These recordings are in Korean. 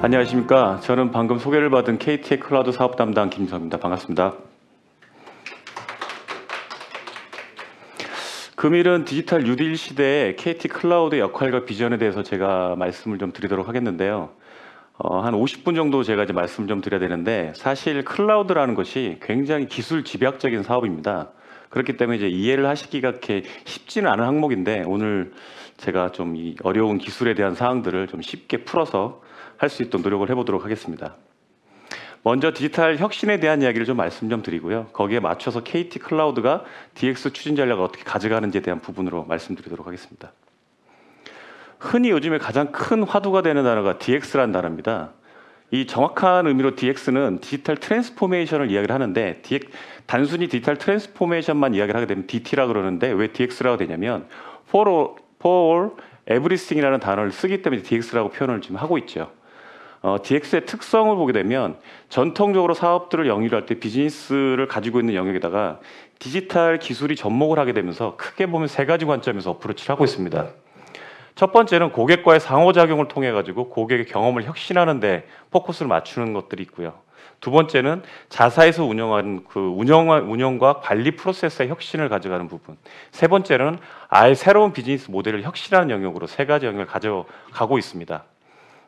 안녕하십니까. 저는 방금 소개를 받은 KT의 클라우드 사업 담당 김성입니다. 반갑습니다. 금일은 디지털 뉴딜 시대의 KT 클라우드의 역할과 비전에 대해서 제가 말씀을 좀 드리도록 하겠는데요. 한 50분 정도 제가 이제 말씀을 좀 드려야 되는데, 사실 클라우드라는 것이 굉장히 기술 집약적인 사업입니다. 그렇기 때문에 이제 이해를 하시기가 그렇게 쉽지는 않은 항목인데, 오늘 제가 좀 이 어려운 기술에 대한 사항들을 좀 쉽게 풀어서 할 수 있도록 노력을 해보도록 하겠습니다. 먼저 디지털 혁신에 대한 이야기를 좀 말씀 좀 드리고요. 거기에 맞춰서 KT 클라우드가 DX 추진 전략을 어떻게 가져가는지에 대한 부분으로 말씀드리도록 하겠습니다. 흔히 요즘에 가장 큰 화두가 되는 단어가 DX라는 단어입니다. 이 정확한 의미로 DX는 디지털 트랜스포메이션을 이야기를 하는데, 단순히 디지털 트랜스포메이션만 이야기를 하게 되면 DT라고 그러는데, 왜 DX라고 되냐면 for all everything이라는 단어를 쓰기 때문에 DX라고 표현을 지금 하고 있죠. DX의 특성을 보게 되면 전통적으로 사업들을 영위할 때 비즈니스를 가지고 있는 영역에다가 디지털 기술이 접목을 하게 되면서 크게 보면 세 가지 관점에서 어프로치를 하고 있습니다. 첫 번째는 고객과의 상호작용을 통해 가지고 고객의 경험을 혁신하는 데 포커스를 맞추는 것들이 있고요. 두 번째는 자사에서 운영하는 운영과 관리 프로세스의 혁신을 가져가는 부분. 세 번째는 아예 새로운 비즈니스 모델을 혁신하는 영역으로 세 가지 영역을 가져가고 있습니다.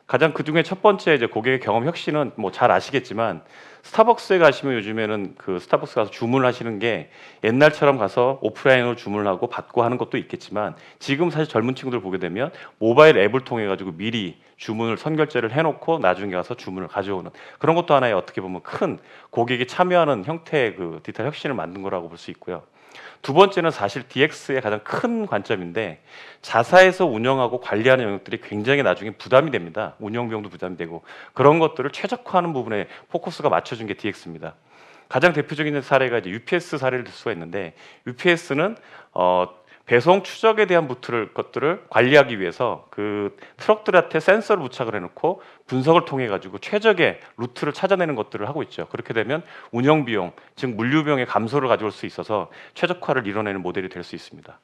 가장 그 중에 첫 번째 이제 고객의 경험 혁신은 뭐 잘 아시겠지만, 스타벅스에 가시면 요즘에는 그 스타벅스 가서 주문을 하시는 게 옛날처럼 가서 오프라인으로 주문을 하고 받고 하는 것도 있겠지만, 지금 사실 젊은 친구들 보게 되면 모바일 앱을 통해 가지고 미리 주문을 선결제를 해놓고 나중에 가서 주문을 가져오는 그런 것도 하나의 어떻게 보면 큰 고객이 참여하는 형태의 그 디지털 혁신을 만든 거라고 볼 수 있고요. 두 번째는 사실 DX의 가장 큰 관점인데, 자사에서 운영하고 관리하는 영역들이 굉장히 나중에 부담이 됩니다. 운영 비용도 부담이 되고, 그런 것들을 최적화하는 부분에 포커스가 맞춰준 게 DX입니다. 가장 대표적인 사례가 이제 UPS 사례를 들 수가 있는데, UPS는 배송 추적에 대한 것들을 관리하기 위해서 그 트럭들한테 센서를 부착을 해놓고 분석을 통해 가지고 최적의 루트를 찾아내는 것들을 하고 있죠. 그렇게 되면 운영 비용, 즉 물류 비용의 감소를 가져올 수 있어서 최적화를 이뤄내는 모델이 될 수 있습니다.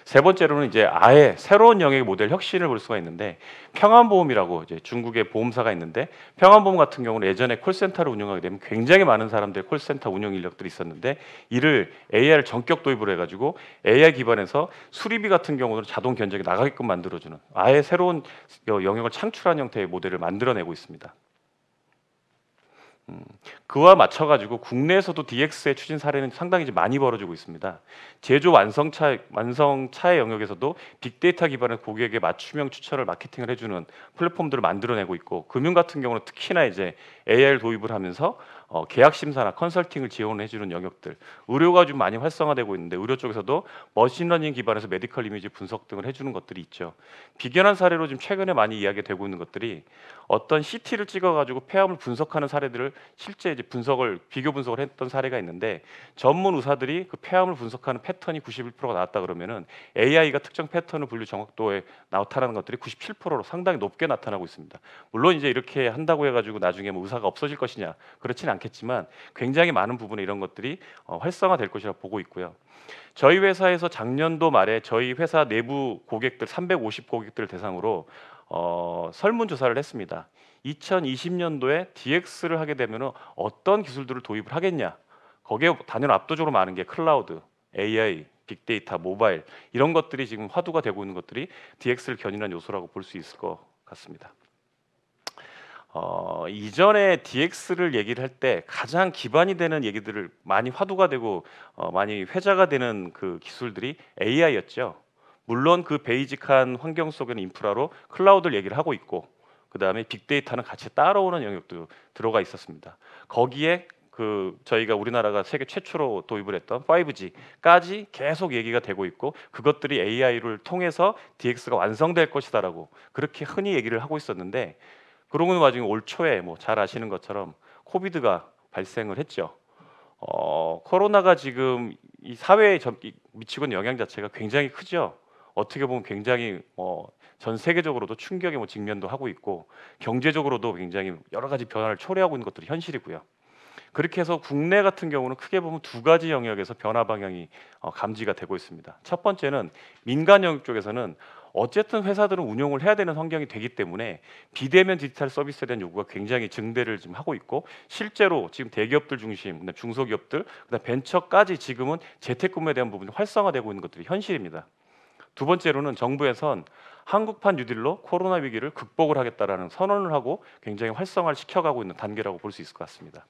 세 번째로는 이제 아예 새로운 영역의 모델 혁신을 볼 수가 있는데, 평안보험이라고 이제 중국의 보험사가 있는데, 평안보험 같은 경우는 예전에 콜센터를 운영하게 되면 굉장히 많은 사람들의 콜센터 운영 인력들이 있었는데, 이를 AI를 전격 도입을 해가지고 AI 기반에서 수리비 같은 경우는 자동 견적이 나가게끔 만들어주는 아예 새로운 영역을 창출한 형태의 모델을 만들어내고 있습니다. 그와 맞춰가지고 국내에서도 DX의 추진 사례는 상당히 많이 벌어지고 있습니다. 제조 완성차의 영역에서도 빅데이터 기반의 고객의 맞춤형 추천을 마케팅을 해주는 플랫폼들을 만들어내고 있고, 금융 같은 경우는 특히나 이제 AI를 도입을 하면서 계약 심사나 컨설팅을 지원해주는 영역들, 의료가 좀 많이 활성화되고 있는데, 의료 쪽에서도 머신러닝 기반에서 메디컬 이미지 분석 등을 해주는 것들이 있죠. 비견한 사례로 지금 최근에 많이 이야기되고 있는 것들이, 어떤 CT를 찍어가지고 폐암을 분석하는 사례들을 실제 이제 비교 분석을 했던 사례가 있는데, 전문 의사들이 그 폐암을 분석하는 패턴이 91%가 나왔다 그러면은 AI가 특정 패턴을 분류 정확도에 나타나는 것들이 97%로 상당히 높게 나타나고 있습니다. 물론 이제 이렇게 한다고 해가지고 나중에 뭐 의사가 없어질 것이냐, 그렇지는 않겠지만 굉장히 많은 부분에 이런 것들이 활성화될 것이라고 보고 있고요. 저희 회사에서 작년도 말에 저희 회사 내부 고객들 350 고객들 대상으로 설문조사를 했습니다. 2020년도에 DX를 하게 되면 어떤 기술들을 도입을 하겠냐. 거기에 단연 압도적으로 많은 게 클라우드, AI, 빅데이터, 모바일, 이런 것들이 지금 화두가 되고 있는 것들이 DX를 견인한 요소라고 볼 수 있을 것 같습니다. 이전에 DX를 얘기를 할 때 가장 기반이 되는 얘기들을 많이 화두가 되고 많이 회자가 되는 그 기술들이 AI였죠. 물론 그 베이직한 환경 속에는 인프라로 클라우드를 얘기를 하고 있고, 그 다음에 빅데이터는 같이 따라오는 영역도 들어가 있었습니다. 거기에 저희가 우리나라가 세계 최초로 도입을 했던 5G까지 계속 얘기가 되고 있고, 그것들이 AI를 통해서 DX가 완성될 것이다라고 그렇게 흔히 얘기를 하고 있었는데, 그러고 나중에 올 초에 뭐 잘 아시는 것처럼 코비드가 발생을 했죠. 코로나가 지금 이 사회에 미치고 있는 영향 자체가 굉장히 크죠. 어떻게 보면 굉장히 전 세계적으로도 충격의 직면도 하고 있고, 경제적으로도 굉장히 여러 가지 변화를 초래하고 있는 것들이 현실이고요. 그렇게 해서 국내 같은 경우는 크게 보면 두 가지 영역에서 변화 방향이 감지가 되고 있습니다. 첫 번째는 민간 영역 쪽에서는 어쨌든 회사들은 운용을 해야 되는 환경이 되기 때문에 비대면 디지털 서비스에 대한 요구가 굉장히 증대를 지금 하고 있고, 실제로 지금 대기업들 중심, 그다음에 중소기업들, 그다음 벤처까지 지금은 재택근무에 대한 부분이 활성화되고 있는 것들이 현실입니다. 두 번째로는 정부에선 한국판 뉴딜로 코로나 위기를 극복을 하겠다라는 선언을 하고 굉장히 활성화를 시켜가고 있는 단계라고 볼 수 있을 것 같습니다.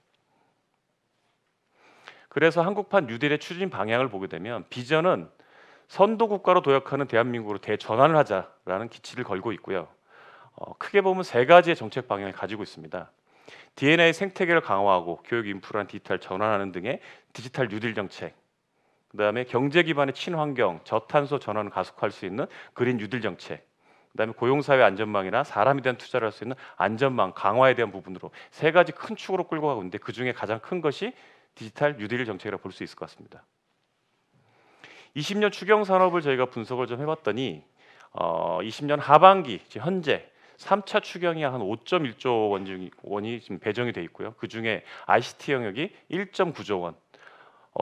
그래서 한국판 뉴딜의 추진 방향을 보게 되면 비전은 선도 국가로 도약하는 대한민국으로 대전환을 하자라는 기치를 걸고 있고요. 크게 보면 세 가지의 정책 방향을 가지고 있습니다. DNA 생태계를 강화하고 교육 인프라 디지털 전환하는 등의 디지털 뉴딜 정책, 그다음에 경제 기반의 친환경, 저탄소 전환을 가속화할 수 있는 그린 뉴딜 정책, 그다음에 고용사회 안전망이나 사람에 대한 투자를 할 수 있는 안전망 강화에 대한 부분으로 세 가지 큰 축으로 끌고 가고 있는데, 그 중에 가장 큰 것이 디지털 뉴딜 정책이라고 볼 수 있을 것 같습니다. 20년 추경 산업을 저희가 분석을 좀 해봤더니 20년 하반기 현재 3차 추경이 한 5.1조 원이 지금 배정이 돼 있고요. 그 중에 ICT 영역이 1.9조 원.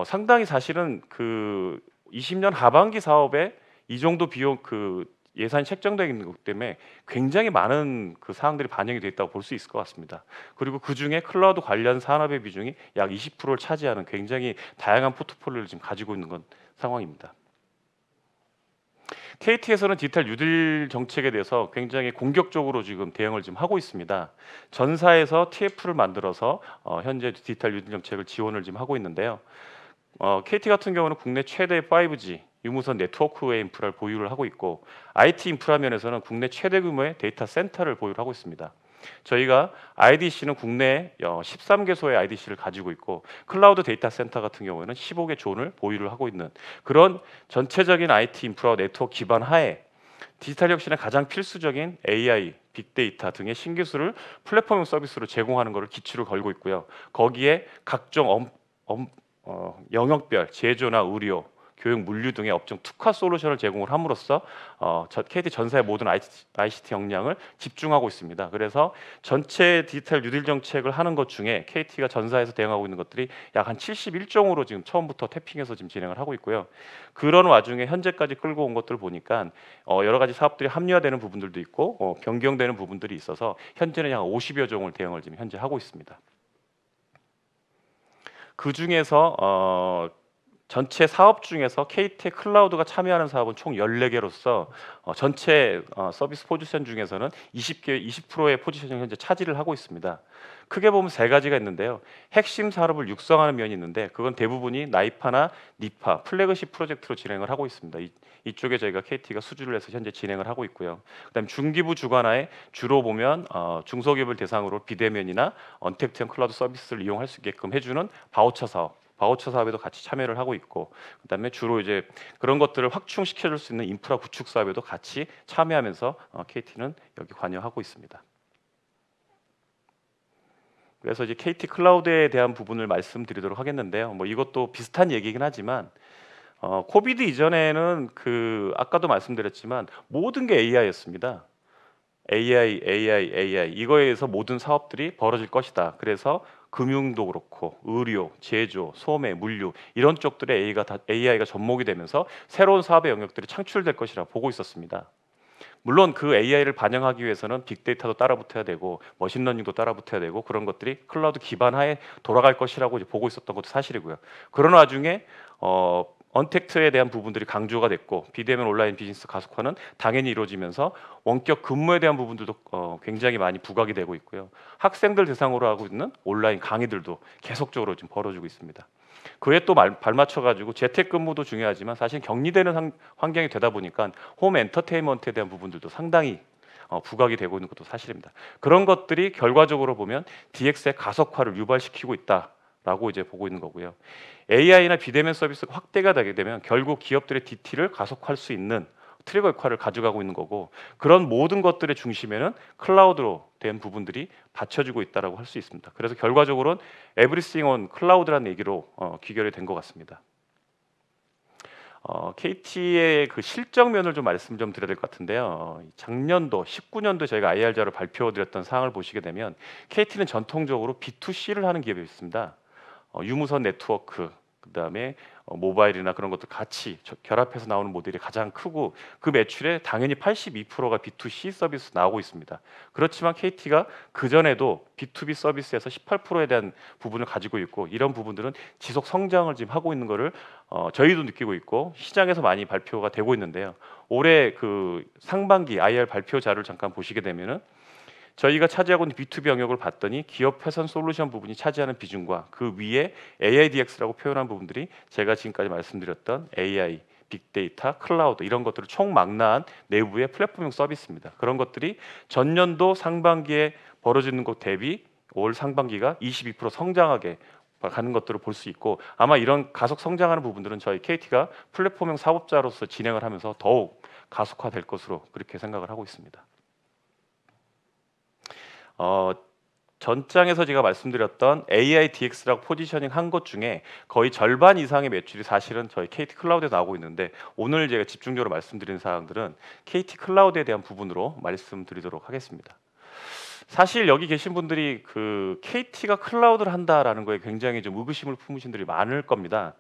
상당히 사실은 그 20년 하반기 사업에 이 정도 비용 예산이 책정되어 있는 것 때문에 굉장히 많은 그 사항들이 반영이 되어 있다고 볼 수 있을 것 같습니다. 그리고 그 중에 클라우드 관련 산업의 비중이 약 20%를 차지하는 굉장히 다양한 포트폴리오를 지금 가지고 있는 상황입니다. KT에서는 디지털 뉴딜 정책에 대해서 굉장히 공격적으로 지금 대응을 지금 하고 있습니다. 전사에서 TF를 만들어서 현재 디지털 뉴딜 정책을 지원을 지금 하고 있는데요. KT 같은 경우는 국내 최대 5G 유무선 네트워크의 인프라를 보유를 하고 있고, IT 인프라 면에서는 국내 최대 규모의 데이터 센터를 보유를 하고 있습니다. 저희가 IDC는 국내 13개소의 IDC를 가지고 있고, 클라우드 데이터 센터 같은 경우에는 15개 존을 보유를 하고 있는 그런 전체적인 IT 인프라 네트워크 기반 하에 디지털 혁신의 가장 필수적인 AI, 빅데이터 등의 신기술을 플랫폼 서비스로 제공하는 것을 기치로 걸고 있고요. 거기에 각종 영역별 제조나 의료, 교육, 물류 등의 업종 특화 솔루션을 제공을 함으로써 KT 전사의 모든 ICT 역량을 집중하고 있습니다. 그래서 전체 디지털 뉴딜 정책을 하는 것 중에 KT가 전사에서 대응하고 있는 것들이 약 한 71종으로 지금 처음부터 태핑해서 지금 진행을 하고 있고요. 그런 와중에 현재까지 끌고 온 것들을 보니까 여러 가지 사업들이 합리화되는 부분들도 있고 변경되는 부분들이 있어서 현재는 약 50여 종을 대응을 지금 현재 하고 있습니다. 그 중에서 전체 사업 중에서 KT 클라우드가 참여하는 사업은 총 14개로서 전체 서비스 포지션 중에서는 20%의 포지션을 현재 차지를 하고 있습니다. 크게 보면 세 가지가 있는데요. 핵심 산업을 육성하는 면이 있는데, 그건 대부분이 나이파나 니파 플래그십 프로젝트로 진행을 하고 있습니다. 이쪽에 저희가 KT가 수주를 해서 현재 진행을 하고 있고요. 그다음 중기부 주관하에 주로 보면 중소기업을 대상으로 비대면이나 언택트형 클라우드 서비스를 이용할 수 있게끔 해주는 바우처 사업에도 같이 참여를 하고 있고, 그다음에 주로 이제 그런 것들을 확충시켜 줄 수 있는 인프라 구축 사업에도 같이 참여하면서 KT는 여기 관여하고 있습니다. 그래서 이제 KT 클라우드에 대한 부분을 말씀드리도록 하겠는데요. 뭐 이것도 비슷한 얘기긴 하지만 코비드 이전에는 아까도 말씀드렸지만 모든 게 AI였습니다. AI 이거에 의해서 모든 사업들이 벌어질 것이다. 그래서 금융도 그렇고 의료, 제조, 소매, 물류 이런 쪽들에 AI가 접목이 되면서 새로운 사업의 영역들이 창출될 것이라 보고 있었습니다. 물론 그 AI를 반영하기 위해서는 빅데이터도 따라붙어야 되고 머신러닝도 따라붙어야 되고 그런 것들이 클라우드 기반 하에 돌아갈 것이라고 이제 보고 있었던 것도 사실이고요. 그런 와중에 언택트에 대한 부분들이 강조가 됐고, 비대면 온라인 비즈니스 가속화는 당연히 이루어지면서 원격 근무에 대한 부분들도 굉장히 많이 부각이 되고 있고요. 학생들 대상으로 하고 있는 온라인 강의들도 계속적으로 지금 벌어지고 있습니다. 그에 또 발맞춰 가지고 재택근무도 중요하지만 사실 격리되는 환경이 되다 보니까 홈 엔터테인먼트에 대한 부분들도 상당히 부각이 되고 있는 것도 사실입니다. 그런 것들이 결과적으로 보면 DX의 가속화를 유발시키고 있다라고 이제 보고 있는 거고요. AI나 비대면 서비스가 확대가 되게 되면 결국 기업들의 DT를 가속화할 수 있는 트리거 역할을 가져가고 있는 거고, 그런 모든 것들의 중심에는 클라우드로 된 부분들이 받쳐지고 있다라고 할 수 있습니다. 그래서 결과적으로는 에브리싱 온 클라우드라는 얘기로 귀결이 된 것 같습니다. KT의 그 실적면을 좀 말씀 좀 드려야 될 것 같은데요. 작년도 19년도 저희가 IR자로 발표드렸던 사항을 보시게 되면 KT는 전통적으로 B2C를 하는 기업이었습니다. 유무선 네트워크, 그다음에 모바일이나 그런 것들 같이 결합해서 나오는 모델이 가장 크고 그 매출의 당연히 82%가 B2C 서비스 나오고 있습니다. 그렇지만 KT가 그전에도 B2B 서비스에서 18%에 대한 부분을 가지고 있고 이런 부분들은 지속 성장을 지금 하고 있는 거를 저희도 느끼고 있고 시장에서 많이 발표가 되고 있는데요. 올해 그 상반기 IR 발표 자료를 잠깐 보시게 되면은 저희가 차지하고 있는 B2B 영역을 봤더니 기업 회선 솔루션 부분이 차지하는 비중과 그 위에 AIDX라고 표현한 부분들이 제가 지금까지 말씀드렸던 AI, 빅데이터, 클라우드 이런 것들을 총망라한 내부의 플랫폼형 서비스입니다. 그런 것들이 전년도 상반기에 벌어지는 것 대비 올 상반기가 22% 성장하게 가는 것들을 볼 수 있고 아마 이런 가속 성장하는 부분들은 저희 KT가 플랫폼형 사업자로서 진행을 하면서 더욱 가속화될 것으로 그렇게 생각을 하고 있습니다. 어, 전장에서 제가 말씀드렸던 AI DX라고 포지셔닝 한 것 중에 거의 절반 이상의 매출이 사실은 저희 KT 클라우드에 나오고 있는데 오늘 제가 집중적으로 말씀드리는 사항들은 KT 클라우드에 대한 부분으로 말씀드리도록 하겠습니다. 사실 여기 계신 분들이 그 KT가 클라우드를 한다라는 거에 굉장히 좀 의구심을 품으신 분들이 많을 겁니다.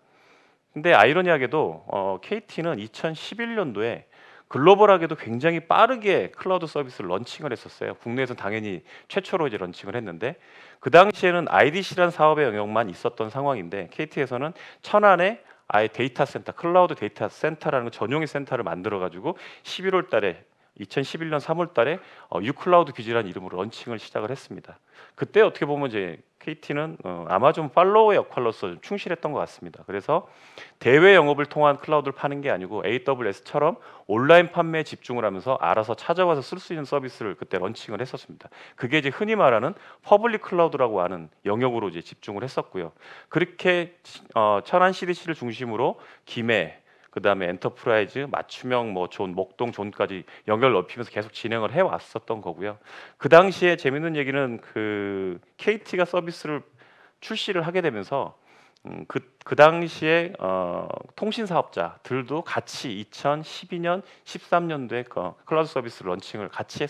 근데 아이러니하게도 KT는 2011년도에 글로벌하게도 굉장히 빠르게 클라우드 서비스를 런칭을 했었어요. 국내에서는 당연히 최초로 이제 런칭을 했는데 그 당시에는 IDC라는 사업의 영역만 있었던 상황인데 KT에서는 천안에 아예 데이터 센터, 클라우드 데이터 센터라는 전용의 센터를 만들어 가지고 11월 달에 2011년 3월 달에 유클라우드 기지라는 이름으로 런칭을 시작을 했습니다. 그때 어떻게 보면 이제 KT는 아마존 팔로워의 역할로서 충실했던 것 같습니다. 그래서 대외 영업을 통한 클라우드를 파는 게 아니고 AWS처럼 온라인 판매에 집중을 하면서 알아서 찾아와서 쓸 수 있는 서비스를 그때 런칭을 했었습니다. 그게 이제 흔히 말하는 퍼블릭 클라우드라고 하는 영역으로 이제 집중을 했었고요. 그렇게 천안 CDC를 중심으로 김해 그다음에 엔터프라이즈, 맞춤형 뭐 존, 목동 존까지 연결 넓히면서 계속 진행을 해 왔었던 거고요. 그 당시에 재밌는 얘기는 그 KT가 서비스를 출시를 하게 되면서 그 당시에 통신 사업자들도 같이 2012년, 13년도에 클라우드 서비스 런칭을 같이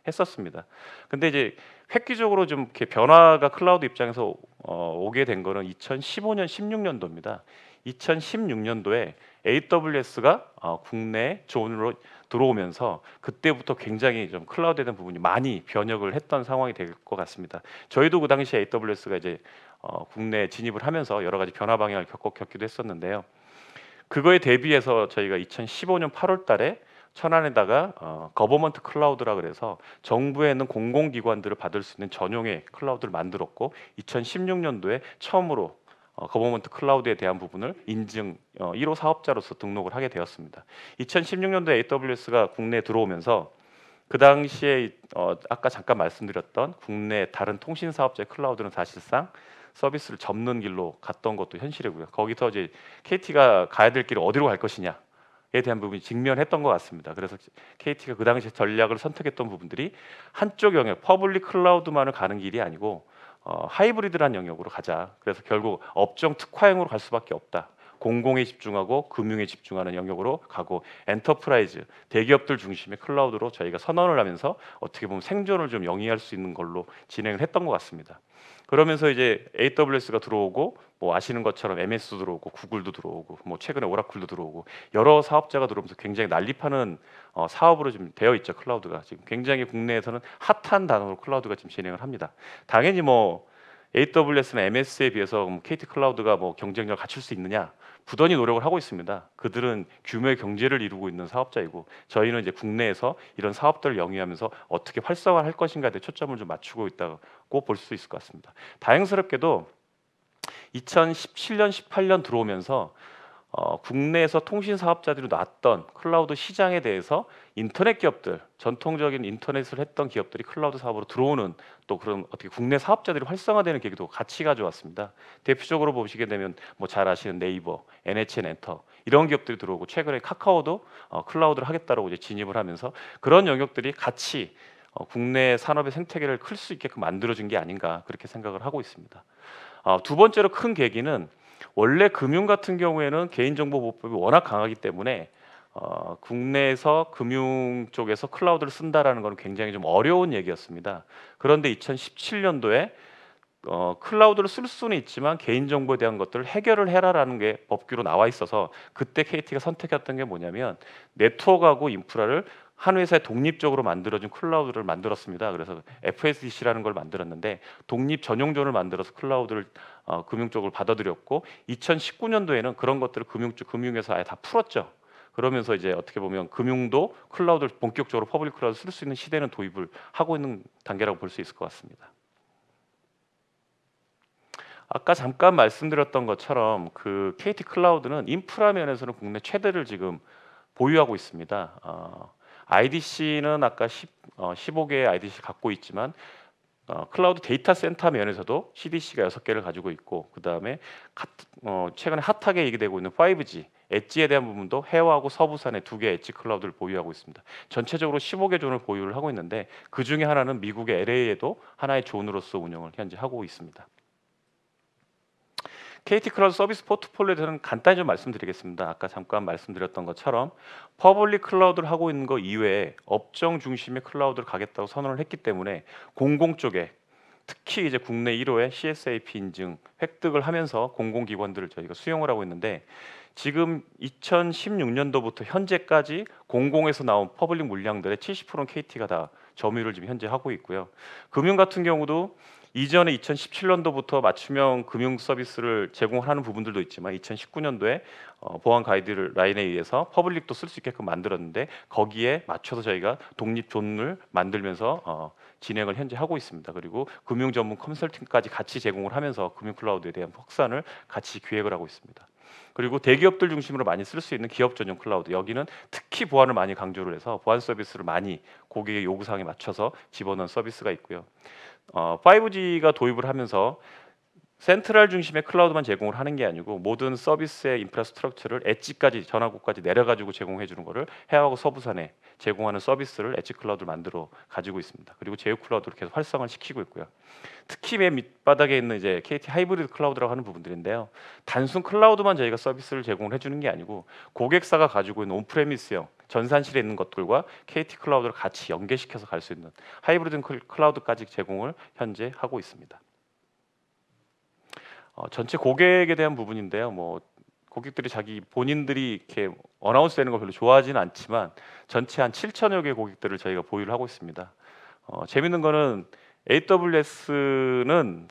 했었습니다. 근데 이제 획기적으로 좀 이렇게 변화가 클라우드 입장에서 오게 된 거는 2015년, 16년도입니다. 2016년도에 AWS가 국내 존으로 들어오면서 그때부터 굉장히 좀 클라우드에 대한 부분이 많이 변혁을 했던 상황이 될 것 같습니다. 저희도 그 당시에 AWS가 이제 국내에 진입을 하면서 여러 가지 변화 방향을 겪기도 했었는데요. 그거에 대비해서 저희가 2015년 8월 달에 천안에다가 거버먼트 클라우드라 그래서 정부에 있는 공공기관들을 받을 수 있는 전용의 클라우드를 만들었고 2016년도에 처음으로 거버먼트 클라우드에 대한 부분을 인증 1호 사업자로서 등록을 하게 되었습니다. 2016년도에 AWS가 국내에 들어오면서 그 당시에 아까 잠깐 말씀드렸던 국내 다른 통신 사업자의 클라우드는 사실상 서비스를 접는 길로 갔던 것도 현실이고요. 거기서 이제 KT가 가야 될 길을 어디로 갈 것이냐에 대한 부분이 직면했던 것 같습니다. 그래서 KT가 그 당시 전략을 선택했던 부분들이 한쪽 영역, 퍼블릭 클라우드만을 가는 길이 아니고 하이브리드란 영역으로 가자. 그래서 결국 업종 특화형으로 갈 수밖에 없다. 공공에 집중하고 금융에 집중하는 영역으로 가고 엔터프라이즈 대기업들 중심의 클라우드로 저희가 선언을 하면서 어떻게 보면 생존을 좀 영위할 수 있는 걸로 진행을 했던 것 같습니다. 그러면서 이제 AWS가 들어오고 뭐 아시는 것처럼 MS도 들어오고 구글도 들어오고 뭐 최근에 오라클도 들어오고 여러 사업자가 들어오면서 굉장히 난립하는 사업으로 좀 되어 있죠. 클라우드가 지금 굉장히 국내에서는 핫한 단어로 클라우드가 지금 진행을 합니다. 당연히 뭐 AWS나 MS에 비해서 KT 클라우드가 뭐 경쟁력을 갖출 수 있느냐? 부단히 노력을 하고 있습니다. 그들은 규모의 경제를 이루고 있는 사업자이고 저희는 이제 국내에서 이런 사업들을 영위하면서 어떻게 활성화할 것인가에 대해 초점을 좀 맞추고 있다고 볼 수 있을 것 같습니다. 다행스럽게도 2017년, 18년 들어오면서 국내에서 통신 사업자들이 놨던 클라우드 시장에 대해서 인터넷 기업들, 전통적인 인터넷을 했던 기업들이 클라우드 사업으로 들어오는 또 그런 어떻게 국내 사업자들이 활성화되는 계기도 같이 가져왔습니다. 대표적으로 보시게 되면 뭐 잘 아시는 네이버, NHN 엔터 이런 기업들이 들어오고 최근에 카카오도 클라우드를 하겠다라고 이제 진입을 하면서 그런 영역들이 같이 국내 산업의 생태계를 클 수 있게끔 만들어진 게 아닌가 그렇게 생각을 하고 있습니다. 두 번째로 큰 계기는 원래 금융 같은 경우에는 개인정보보호법이 워낙 강하기 때문에 국내에서 금융 쪽에서 클라우드를 쓴다라는 건 굉장히 좀 어려운 얘기였습니다. 그런데 2017년도에 클라우드를 쓸 수는 있지만 개인정보에 대한 것들을 해결을 해라라는 게 법규로 나와 있어서 그때 KT가 선택했던 게 뭐냐면 네트워크하고 인프라를 한 회사에 독립적으로 만들어준 클라우드를 만들었습니다. 그래서 FSDC라는 걸 만들었는데 독립 전용존을 만들어서 클라우드를 금융 쪽으로 받아들였고 2019년도에는 그런 것들을 금융에서 아예 다 풀었죠. 그러면서 이제 어떻게 보면 금융도 클라우드를 본격적으로 퍼블릭 클라우드 쓸 수 있는 시대는 도입을 하고 있는 단계라고 볼 수 있을 것 같습니다. 아까 잠깐 말씀드렸던 것처럼 그 KT 클라우드는 인프라 면에서는 국내 최대를 지금 보유하고 있습니다. IDC는 아까 15개의 IDC 갖고 있지만 클라우드 데이터 센터 면에서도 CDC가 6개를 가지고 있고 그다음에 최근에 핫하게 얘기되고 있는 5G 엣지에 대한 부분도 해외하고 서부산에 2개 엣지 클라우드를 보유하고 있습니다. 전체적으로 15개 존을 보유를 하고 있는데 그 중에 하나는 미국의 LA에도 하나의 존으로서 운영을 현재 하고 있습니다. KT 클라우드 서비스 포트폴리오에 대해서는 간단히 좀 말씀드리겠습니다. 아까 잠깐 말씀드렸던 것처럼 퍼블릭 클라우드를 하고 있는 것 이외에 업종 중심의 클라우드를 가겠다고 선언을 했기 때문에 공공 쪽에 특히 이제 국내 1호의 CSAP 인증 획득을 하면서 공공기관들을 저희가 수용을 하고 있는데 지금 2016년도부터 현재까지 공공에서 나온 퍼블릭 물량들의 70%는 KT가 다 점유를 지금 현재 하고 있고요. 금융 같은 경우도 이전에 2017년도부터 맞춤형 금융 서비스를 제공하는 부분들도 있지만 2019년도에 보안 가이드라인에 의해서 퍼블릭도 쓸 수 있게끔 만들었는데 거기에 맞춰서 저희가 독립 존을 만들면서 진행을 현재 하고 있습니다. 그리고 금융 전문 컨설팅까지 같이 제공을 하면서 금융 클라우드에 대한 확산을 같이 기획을 하고 있습니다. 그리고 대기업들 중심으로 많이 쓸 수 있는 기업 전용 클라우드 여기는 특히 보안을 많이 강조를 해서 보안 서비스를 많이 고객의 요구사항에 맞춰서 집어넣은 서비스가 있고요. 5G가 도입을 하면서 센트럴 중심의 클라우드만 제공을 하는 게 아니고 모든 서비스의 인프라스트럭처를 엣지까지 전화국까지 내려가지고 제공해 주는 거를 해외하고 서부산에 제공하는 서비스를 엣지 클라우드를 만들어 가지고 있습니다. 그리고 제휴 클라우드를 계속 활성화를 시키고 있고요. 특히 맨 밑바닥에 있는 이제 KT 하이브리드 클라우드라고 하는 부분들인데요. 단순 클라우드만 저희가 서비스를 제공을 해주는 게 아니고 고객사가 가지고 있는 온프레미스형 전산실에 있는 것들과 KT 클라우드를 같이 연계시켜서 갈 수 있는 하이브리드 클라우드까지 제공을 현재 하고 있습니다. 전체 고객에 대한 부분인데요. 뭐 고객들이 자기 본인들이 이렇게 어나운스되는 걸 별로 좋아하지는 않지만 전체 한 7천여 개 고객들을 저희가 보유를 하고 있습니다. 재밌는 거는 AWS는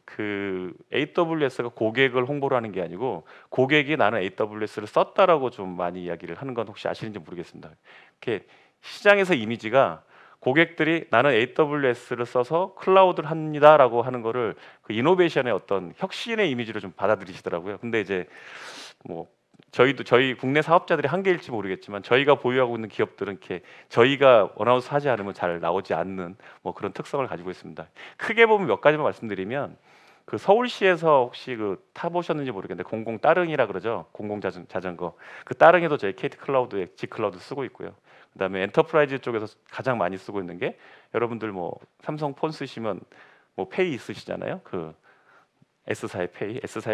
AWS가 고객을 홍보를 하는 게 아니고 고객이 나는 AWS를 썼다라고 좀 많이 이야기를 하는 건 혹시 아시는지 모르겠습니다. 이렇게 시장에서 이미지가 고객들이 나는 AWS를 써서 클라우드를 합니다라고 하는 거를 그 이노베이션의 어떤 혁신의 이미지로 좀 받아들이시더라고요. 근데 이제 뭐 저희 국내 사업자들이 한계일지 모르겠지만 저희가 보유하고 있는 기업들은 이렇게 저희가 어나운스 하지 않으면 잘 나오지 않는 뭐 그런 특성을 가지고 있습니다. 크게 보면 몇 가지만 말씀드리면 그 서울시에서 혹시 그 타보셨는지 모르겠는데 공공 따릉이라 그러죠. 공공 자전거. 그 따릉에도 저희 KT 클라우드에 G 클라우드 쓰고 있고요. 그다음에 엔터프라이즈 쪽에서 가장 많이 쓰고 있는 게 여러분들 뭐 삼성 폰 쓰시면 뭐 페이 있으시잖아요. 그 S사의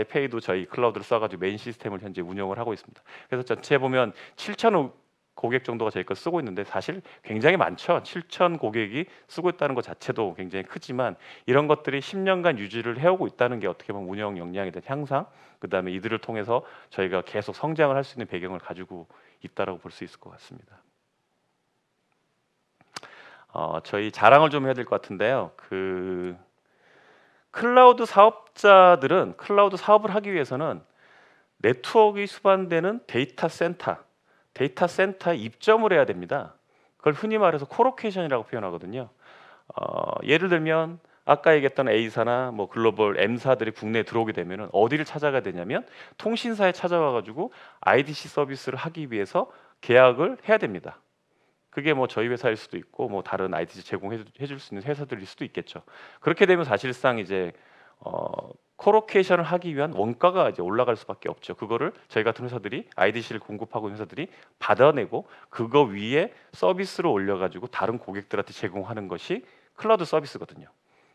페이도 저희 클라우드를 써가지고 메인 시스템을 현재 운영을 하고 있습니다. 그래서 전체 보면 7천 고객 정도가 저희 걸 쓰고 있는데 사실 굉장히 많죠. 7천 고객이 쓰고 있다는 것 자체도 굉장히 크지만 이런 것들이 10년간 유지를 해오고 있다는 게 어떻게 보면 운영 역량에 대한 향상, 그다음에 이들을 통해서 저희가 계속 성장을 할 수 있는 배경을 가지고 있다라고 볼 수 있을 것 같습니다. 저희 자랑을 좀 해야 될 것 같은데요. 클라우드 사업자들은 클라우드 사업을 하기 위해서는 네트워크가 수반되는 데이터 센터에 입점을 해야 됩니다. 그걸 흔히 말해서 코로케이션이라고 표현하거든요. 예를 들면 아까 얘기했던 A사나 뭐 글로벌 M사들이 국내에 들어오게 되면 어디를 찾아가야 되냐면 통신사에 찾아와 가지고 IDC 서비스를 하기 위해서 계약을 해야 됩니다. 그게 뭐 저희 회사일 수도 있고 뭐 다른 IDC 제공해 줄 수 있는 회사들일 수도 있겠죠. 그렇게 되면 사실상 이제 코로케이션을 하기 위한 원가가 이제 올라갈 수밖에 없죠. 그거를 저희 같은 회사들이 IDC를 공급하고 있는 회사들이 받아내고 그거 위에 서비스를 올려가지고 다른 고객들한테 제공하는 것이 클라우드 서비스거든요.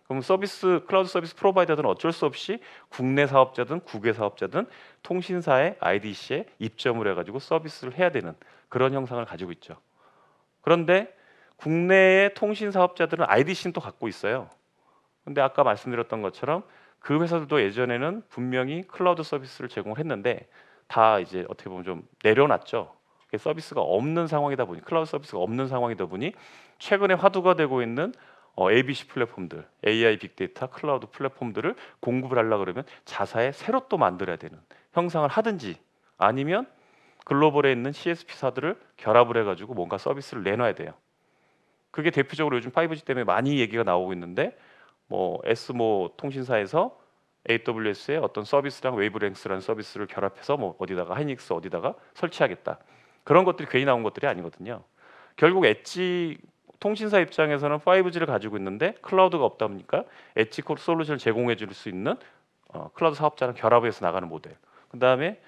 그럼 클라우드 서비스 프로바이더들은 어쩔 수 없이 국내 사업자든 국외 사업자든 통신사의 IDC에 입점을 해가지고 서비스를 해야 되는 그런 형상을 가지고 있죠. 그런데 국내의 통신 사업자들은 IDC는 또 갖고 있어요. 근데 아까 말씀드렸던 것처럼 그 회사들도 예전에는 분명히 클라우드 서비스를 제공을 했는데 다 이제 어떻게 보면 좀 내려놨죠. 서비스가 없는 상황이다 보니 클라우드 서비스가 없는 상황이다 보니 최근에 화두가 되고 있는 ABC 플랫폼들, AI 빅데이터 클라우드 플랫폼들을 공급을 하려고 그러면 자사에 새로 또 만들어야 되는 형상을 하든지 아니면 글로벌에 있는 CSP사들을 결합을 해가지고 뭔가 서비스를 내놔야 돼요. 그게 대표적으로 요즘 5G 때문에 많이 얘기가 나오고 있는데 뭐 S모 통신사에서 AWS의 어떤 서비스랑 웨이브랭스라는 서비스를 결합해서 뭐 어디다가 하이닉스 어디다가 설치하겠다. 그런 것들이 괜히 나온 것들이 아니거든요. 결국 엣지 통신사 입장에서는 5G를 가지고 있는데 클라우드가 없다 보니까 엣지 솔루션을 제공해 줄 수 있는 클라우드 사업자랑 결합해서 나가는 모델. 그다음에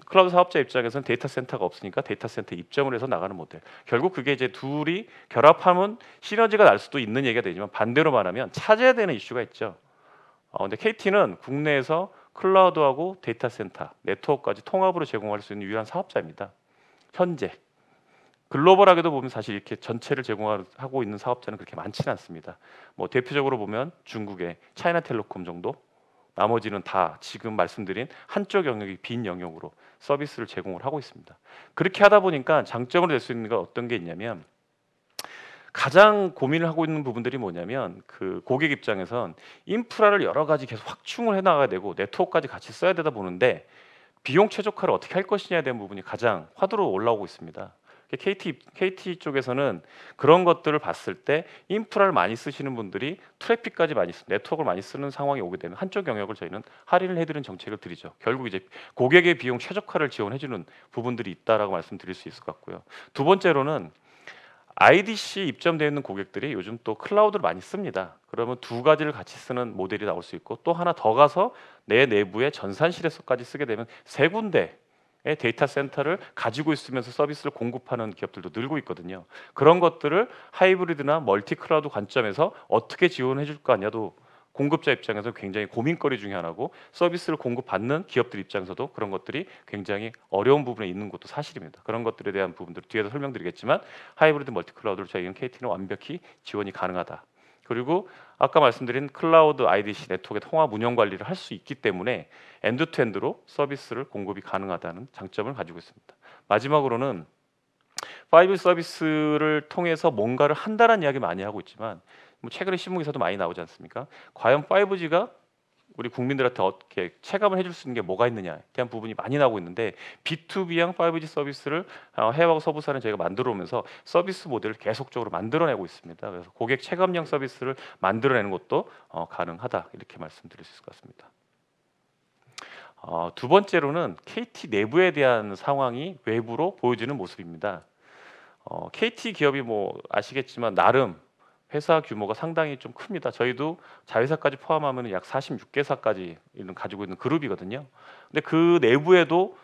클라우드 사업자 입장에서는 데이터 센터가 없으니까 데이터 센터 입점을 해서 나가는 모델. 결국 그게 이제 둘이 결합하면 시너지가 날 수도 있는 얘기가 되지만 반대로 말하면 찾아야 되는 이슈가 있죠. 근데 KT는 국내에서 클라우드하고 데이터 센터, 네트워크까지 통합으로 제공할 수 있는 유일한 사업자입니다. 현재. 글로벌하게도 보면 사실 이렇게 전체를 제공하고 있는 사업자는 그렇게 많지는 않습니다. 뭐 대표적으로 보면 중국의 차이나텔레콤 정도, 나머지는 다 지금 말씀드린 한쪽 영역이 빈 영역으로 서비스를 제공을 하고 있습니다. 그렇게 하다 보니까 장점으로 될 수 있는 건 어떤 게 있냐면 가장 고민을 하고 있는 부분들이 뭐냐면 그 고객 입장에선 인프라를 여러 가지 계속 확충을 해나가야 되고 네트워크까지 같이 써야 되다 보는데 비용 최적화를 어떻게 할 것이냐에 대한 부분이 가장 화두로 올라오고 있습니다. KT 쪽에서는 그런 것들을 봤을 때 인프라를 많이 쓰시는 분들이 트래픽까지 많이 네트워크를 많이 쓰는 상황이 오게 되면 한쪽 영역을 저희는 할인을 해드리는 정책을 드리죠. 결국 이제 고객의 비용 최적화를 지원해주는 부분들이 있다라고 말씀드릴 수 있을 것 같고요. 두 번째로는 IDC 입점되어 있는 고객들이 요즘 또 클라우드를 많이 씁니다. 그러면 두 가지를 같이 쓰는 모델이 나올 수 있고 또 하나 더 가서 내 내부의 전산실에서까지 쓰게 되면 세 군데 데이터 센터를 가지고 있으면서 서비스를 공급하는 기업들도 늘고 있거든요. 그런 것들을 하이브리드나 멀티 클라우드 관점에서 어떻게 지원해 줄 거냐도 공급자 입장에서 굉장히 고민거리 중에 하나고 서비스를 공급받는 기업들 입장에서도 그런 것들이 굉장히 어려운 부분에 있는 것도 사실입니다. 그런 것들에 대한 부분들 뒤에서 설명드리겠지만 하이브리드 멀티 클라우드를 저희는 KT는 완벽히 지원이 가능하다. 그리고 아까 말씀드린 클라우드 IDC 네트워크의 통합 운영 관리를 할 수 있기 때문에 엔드투엔드로 서비스를 공급이 가능하다는 장점을 가지고 있습니다. 마지막으로는 5G 서비스를 통해서 뭔가를 한다는 이야기 많이 하고 있지만 뭐 최근에 신문 기사도 많이 나오지 않습니까? 과연 5G가 우리 국민들한테 어떻게 체감을 해줄 수 있는 게 뭐가 있느냐에 대한 부분이 많이 나오고 있는데 B2B형 5G 서비스를 해외하고 서부사는 저희가 만들어 오면서 서비스 모델을 계속적으로 만들어내고 있습니다. 그래서 고객 체감형 서비스를 만들어내는 것도 가능하다 이렇게 말씀드릴 수 있을 것 같습니다. 두 번째로는 KT 내부에 대한 상황이 외부로 보여지는 모습입니다. KT 기업이 뭐 아시겠지만 나름 회사 규모가 상당히 좀 큽니다. 저희도 자회사까지 포함하면 약 46개사까지 가지고 있는 그룹이거든요. 근데 그 내부에도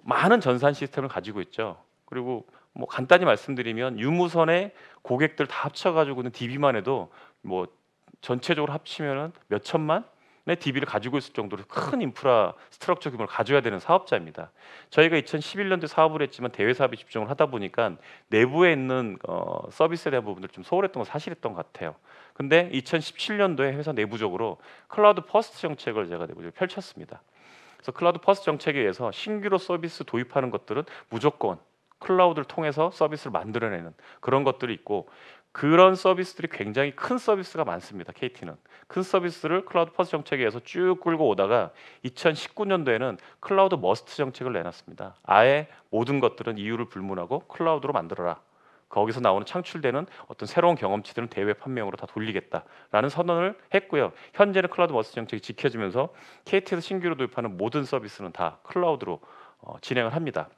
많은 전산 시스템을 가지고 있죠. 그리고 뭐 간단히 말씀드리면 유무선의 고객들 다 합쳐가지고 있는 DB만 해도 뭐 전체적으로 합치면은 몇 천만의 DB를 가지고 있을 정도로 큰 인프라 스트럭처 규모를 가져야 되는 사업자입니다. 저희가 2011년도에 사업을 했지만 대외 사업에 집중을 하다 보니까 내부에 있는 서비스에 대한 부분들 좀 소홀했던 건 사실했던 것 같아요. 근데 2017년도에 회사 내부적으로 클라우드 퍼스트 정책을 제가 내부적으로 펼쳤습니다. 그래서 클라우드 퍼스트 정책에 의해서 신규로 서비스 도입하는 것들은 무조건 클라우드를 통해서 서비스를 만들어내는 그런 것들이 있고 그런 서비스들이 굉장히 큰 서비스가 많습니다. KT는 큰 서비스를 클라우드 퍼스트 정책에 의해서 쭉 끌고 오다가 2019년도에는 클라우드 머스트 정책을 내놨습니다. 아예 모든 것들은 이유를 불문하고 클라우드로 만들어라. 거기서 나오는 창출되는 어떤 새로운 경험치들은 대외 판매용으로 다 돌리겠다라는 선언을 했고요. 현재는 클라우드 머스트 정책이 지켜지면서 KT에서 신규로 도입하는 모든 서비스는 다 클라우드로 진행을 합니다.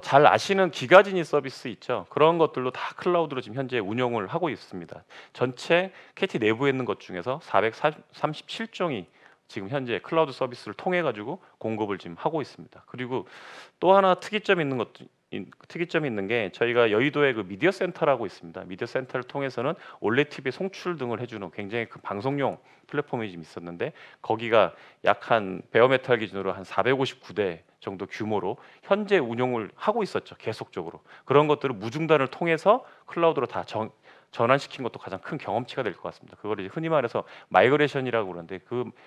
잘 아시는 기가진이 서비스 있죠. 그런 것들도 다 클라우드로 지금 현재 운영을 하고 있습니다. 전체 KT 내부에 있는 것 중에서 437종이 지금 현재 클라우드 서비스를 통해 가지고 공급을 지금 하고 있습니다. 그리고 또 하나 특이점이 있는 게 저희가 여의도에 그 미디어 센터라고 있습니다. 미디어 센터를 통해서는 올레 TV 송출 등을 해주는 굉장히 그 방송용 플랫폼이 좀 있었는데 거기가 약 한 베어메탈 기준으로 한 459대 정도 규모로 현재 운영을 하고 있었죠. 계속적으로 그런 것들을 무중단을 통해서 클라우드로 다 전환시킨 것도 가장 큰 경험치가 될 것 같습니다. 그걸 이제 흔히 말해서 마이그레이션이라고 그러는데